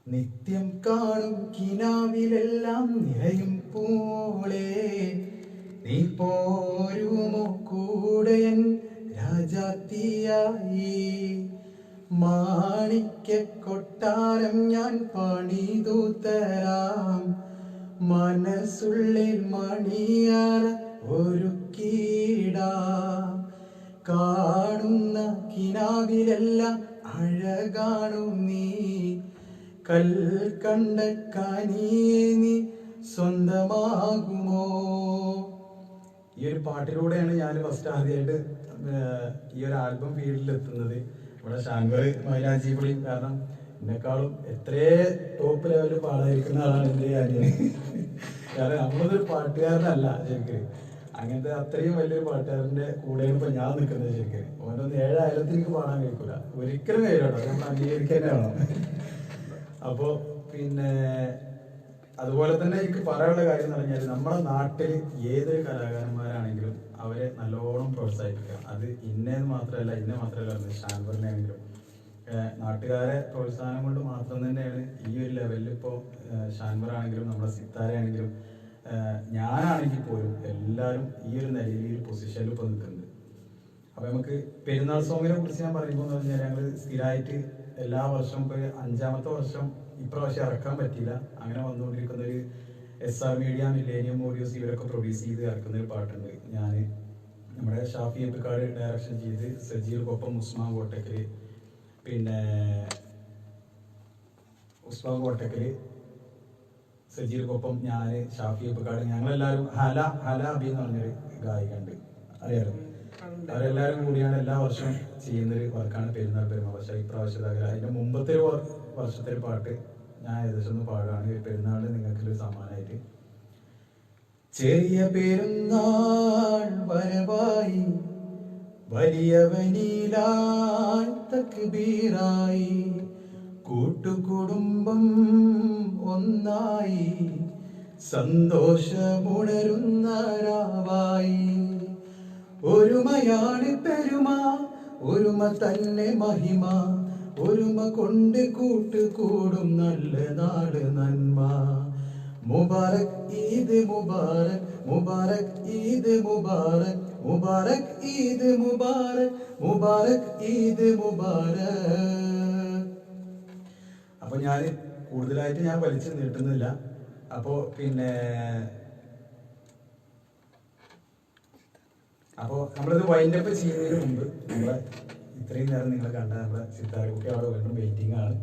നിത്യം കാണും കിനാവിലെല്ലാം നിറയും പൂളെ, നീ പോരുമോ കൂടെയൻ രാജാത്തിയായി. മാണിക്യ കൊട്ടാരം ഞാൻ പണിതു തരാം, മനസ്സുള്ളിൽ മണിയറ ഒരുക്കിടാം. കാണുന്ന കിനാവിലെല്ലാം അഴകാണു നീ, കൽക്കണ്ട കനിയെ നീ സ്വന്തമാകുമോ. ഈ ഒരു പാട്ടിലൂടെയാണ് ഞാൻ ഫസ്റ്റ് ആദ്യമായിട്ട് ഈ ഒരു ആൽബം ഫീൽഡിൽ എത്തുന്നത്. ഇവിടെ ഷാൻവർ മൈലാഞ്ചിപുളിയും, കാരണം എന്നെക്കാളും എത്രയോ ടോപ്പ് ലെവലിൽ പാടായിരിക്കുന്ന ആളാണ് എൻ്റെ കാര്യം. കാരണം നമ്മളതൊരു പാട്ടുകാരനല്ല ശരിക്കും, അങ്ങനത്തെ അത്രയും വലിയൊരു പാട്ടുകാരൻ്റെ കൂടെയാണ് ഇപ്പം ഞാൻ നിൽക്കുന്നത്. ശരിക്കും ഓനൊന്ന് 7 അയലത്തിലേക്ക് പാടാൻ കഴിക്കൂല, ഒരിക്കലും കഴിയില്ല. നമ്മൾ അംഗീകരിക്കാൻ വേണം. അപ്പോൾ പിന്നെ അതുപോലെ തന്നെ എനിക്ക് പറയാനുള്ള കാര്യം എന്ന് പറഞ്ഞാൽ, നമ്മുടെ നാട്ടിൽ ഏതൊരു കലാകാരന്മാരാണെങ്കിലും അവരെ നല്ലോണം പ്രോത്സാഹിപ്പിക്കുക. അത് ഇന്നെ മാത്രമല്ല ഷാൻവറിനാണെങ്കിലും നാട്ടുകാരെ പ്രോത്സാഹനം കൊണ്ട് മാത്രം തന്നെയാണ് ഈ ഒരു ലെവലിൽ ഇപ്പോൾ ഷാൻവർ ആണെങ്കിലും നമ്മുടെ സിത്താരയാണെങ്കിലും ഞാനാണെങ്കിൽ പോലും എല്ലാവരും ഈ ഒരു നിലയിൽ ഈ ഒരു പൊസിഷനിൽ ഇപ്പോൾ നിൽക്കുന്നുണ്ട്. അപ്പോൾ നമുക്ക് പെരുന്നാൾ സോങ്ങിനെ കുറിച്ച് ഞാൻ പറയുമ്പോൾ എന്ന് പറഞ്ഞാൽ, ഞങ്ങൾ സ്ഥിരമായിട്ട് എല്ലാ വർഷവും ഇപ്പോൾ 5ാമത്തെ വർഷം ഇപ്രാവശ്യം ഇറക്കാൻ പറ്റില്ല. അങ്ങനെ വന്നുകൊണ്ടിരിക്കുന്ന ഒരു SR മീഡിയ, മില്ലേനിയം ഓഡിയോസ് ഇവരൊക്കെ പ്രൊഡ്യൂസ് ചെയ്ത് ഇറക്കുന്ന ഒരു പാട്ടുണ്ട്. ഞാൻ നമ്മുടെ ഷാഫി എപ്പിക്കാട് ഡയറക്ഷൻ ചെയ്ത് സജീർക്കൊപ്പം ഉസ്മാൻ കോട്ടക്കൽ, പിന്നെ ഉസ്മാൻ കോട്ടക്കൽ സജീർക്കൊപ്പം ഞാൻ, ഷാഫി എപ്പിക്കാട്, ഞങ്ങളെല്ലാവരും ഹല അബി എന്ന് പറഞ്ഞൊരു ഗായികണ്ട്, അറിയാലോ. അവരെല്ലാവരും കൂടിയാണ് എല്ലാ വർഷവും ചെയ്യുന്നൊരു വർക്കാണ് പെരുന്നാൾ പെരുമാൾ. പക്ഷേ ഇപ്രാവശ്യത്തെ അതിൻ്റെ മുമ്പത്തെ ഒരു വർഷത്തെ ഒരു പാട്ട് ഞാൻ ഏകദേശം ഒന്ന് പാടുകയാണ് പെരുന്നാളിന് നിങ്ങൾക്കൊരു സമ്മാനമായിട്ട്. ചെറിയ പെരുന്നാൾ വരവായി, വലിയവനിലാൻ തക്ബീറായി, കൂട്ടുകുടുംബം ഒന്നായി, സന്തോഷമുണരുന്ന രാവായി. ഒരുമയാണ് പെരുമ, ഒരുമ തന്നെ മഹിമ, ഒരുമ കൊണ്ട് കൂട്ടുകൂടും നല്ല നാട് നന്മ. മുബാറക് ഈദ് മുബാറക്, മുബാറക് ഈദ് മുബാറക്, മുബാറക് ഈദ് മുബാറക്, മുബാറക് ഈദ് മുബാറക്. അപ്പൊ ഞാൻ കൂടുതലായിട്ട് ഞാൻ വലിച്ചു നീട്ടുന്നില്ല. അപ്പോൾ നമ്മളിത് വൈൻഡപ്പ് ചെയ്യുന്നതിന് മുമ്പ് ഇത്രയും നേരം നിങ്ങൾ കണ്ട നമ്മുടെ സിത്താര കുട്ടി അവിടെ വീണ്ടും വെയിറ്റിംഗ് ആണ്.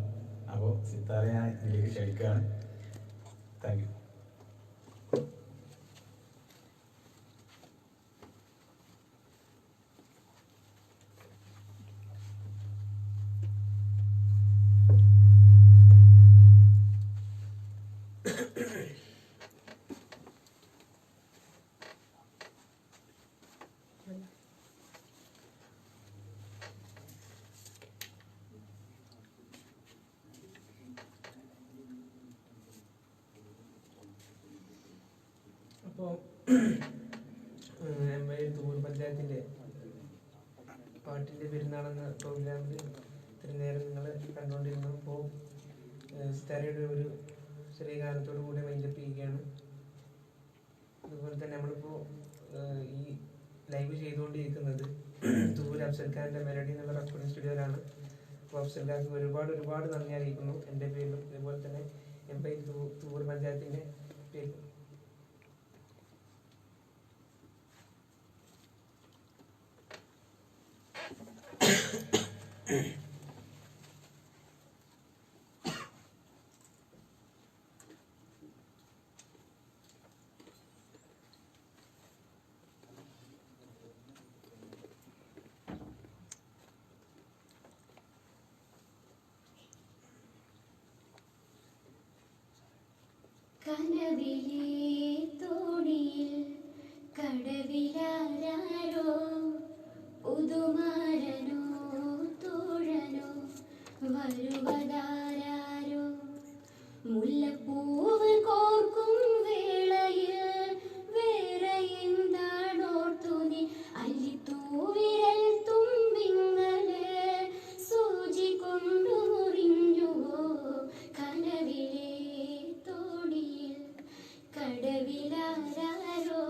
അപ്പോൾ സിത്താര ഞാൻ ഇതിലേക്ക് ക്ഷണിക്കുകയാണ്. Thank you. അപ്പോൾ തൂർ പഞ്ചായത്തിൻ്റെ പാട്ടിൻ്റെ പെരുന്നാളെന്ന പ്രോഗ്രാമിൽ ഇത്രയും നേരം നിങ്ങൾ കണ്ടുകൊണ്ടിരുന്നു. അപ്പോൾ സിത്താരയുടെ ഒരു ചെറിയ കാലത്തോടു കൂടി മൈൻഡപ്പ് ചെയ്യുകയാണ്. അതുപോലെ തന്നെ നമ്മളിപ്പോൾ ഈ ലൈവ് ചെയ്തുകൊണ്ടിരിക്കുന്നത് തൂർ അഫ്സൽ ഖാൻ്റെ മെലഡി എന്നുള്ള റെക്കോർഡിംഗ് സ്റ്റുഡിയോയിലാണ്. അപ്പോൾ അഫ്സൽ ഖാൻക്ക് ഒരുപാട് നന്ദി അറിയിക്കുന്നു എൻ്റെ പേരിലും അതുപോലെ തന്നെ എംപൈ തൂർ പഞ്ചായത്തിൻ്റെ പേരിലും. കനവിലെ തോണിയിൽ കടവിലാരോ പുതുമാരനോ തോഴനോ വരുവതാരോ മുല്ലപ്പൂവ് കോർക്കും വേളയിൽ വേറെ എന്താണോർത്തു നീ അല്ലിത്തൂവിരൽ തുമ്പിങ്ങളെ സൂചി കൊണ്ടു മുറിഞ്ഞുവോ കനവിലെ തോണിയിൽ കടവിലാരോ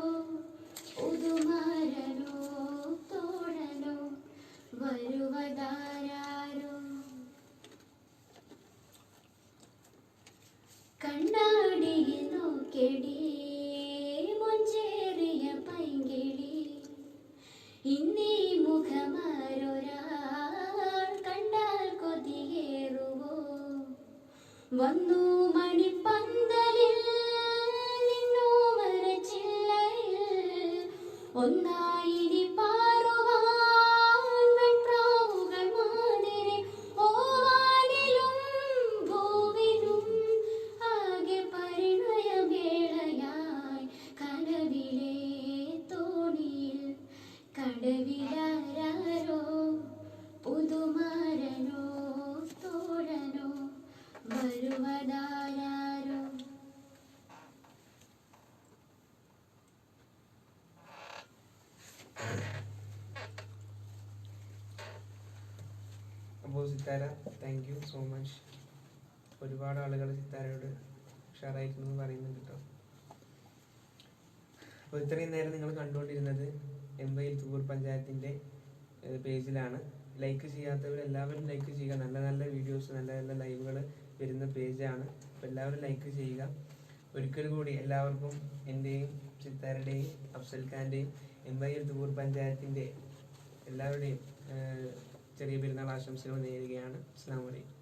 പുതുമാരനോ തോഴനോ വരുവതാരോ കണ്ണാടിയിൽ നോക്കെടി മൊഞ്ചേറിയ പൈങ്കിളി ഇന്നീ മുഖമാരൊരാൾ കണ്ടാൽ കൊതിയേറുവോ വന്നു മണിപ്പന്തലിൽ നിന്നോ മരച്ചില്ലയിൽ ഒന്നായി പാറുവാൻ വെൺപ്രാവുകൾ മാതിരി ഓവാനിലും ഭൂവിലും ആകെ പരിണയമേളയായി കനവിലെ തോണിയിൽ കടവിലാരോ പുതുമാരനോ തോഴനോ വരുവതാരോ. അപ്പോൾ Sithara thank you so much. ഒരുപാട് ആളുകൾ സിത്താരയോട് ഉഷാറായിരുന്നു പറയുന്നുണ്ട് കേട്ടോ. അപ്പോൾ ഇത്രയും നേരം നിങ്ങൾ കണ്ടുകൊണ്ടിരുന്നത് എംപൈൽ തൂർ പഞ്ചായത്തിൻ്റെ പേജിലാണ്. ലൈക്ക് ചെയ്യാത്തവർ എല്ലാവരും ലൈക്ക് ചെയ്യുക. നല്ല നല്ല വീഡിയോസ് നല്ല നല്ല ലൈവുകൾ വരുന്ന പേജാണ്. അപ്പോൾ എല്ലാവരും ലൈക്ക് ചെയ്യുക. ഒരിക്കൽ കൂടി എല്ലാവർക്കും എൻ്റെയും സിത്താരയുടെയും അഫ്സൽ ഖാൻ്റെയും എംപൈൽ തൂർ പഞ്ചായത്തിൻ്റെ എല്ലാവരുടെയും ചെറിയ പെരുന്നാൾ ആശംസകൾ നേരുകയാണ്. അസ്സലാമു അലൈക്കും.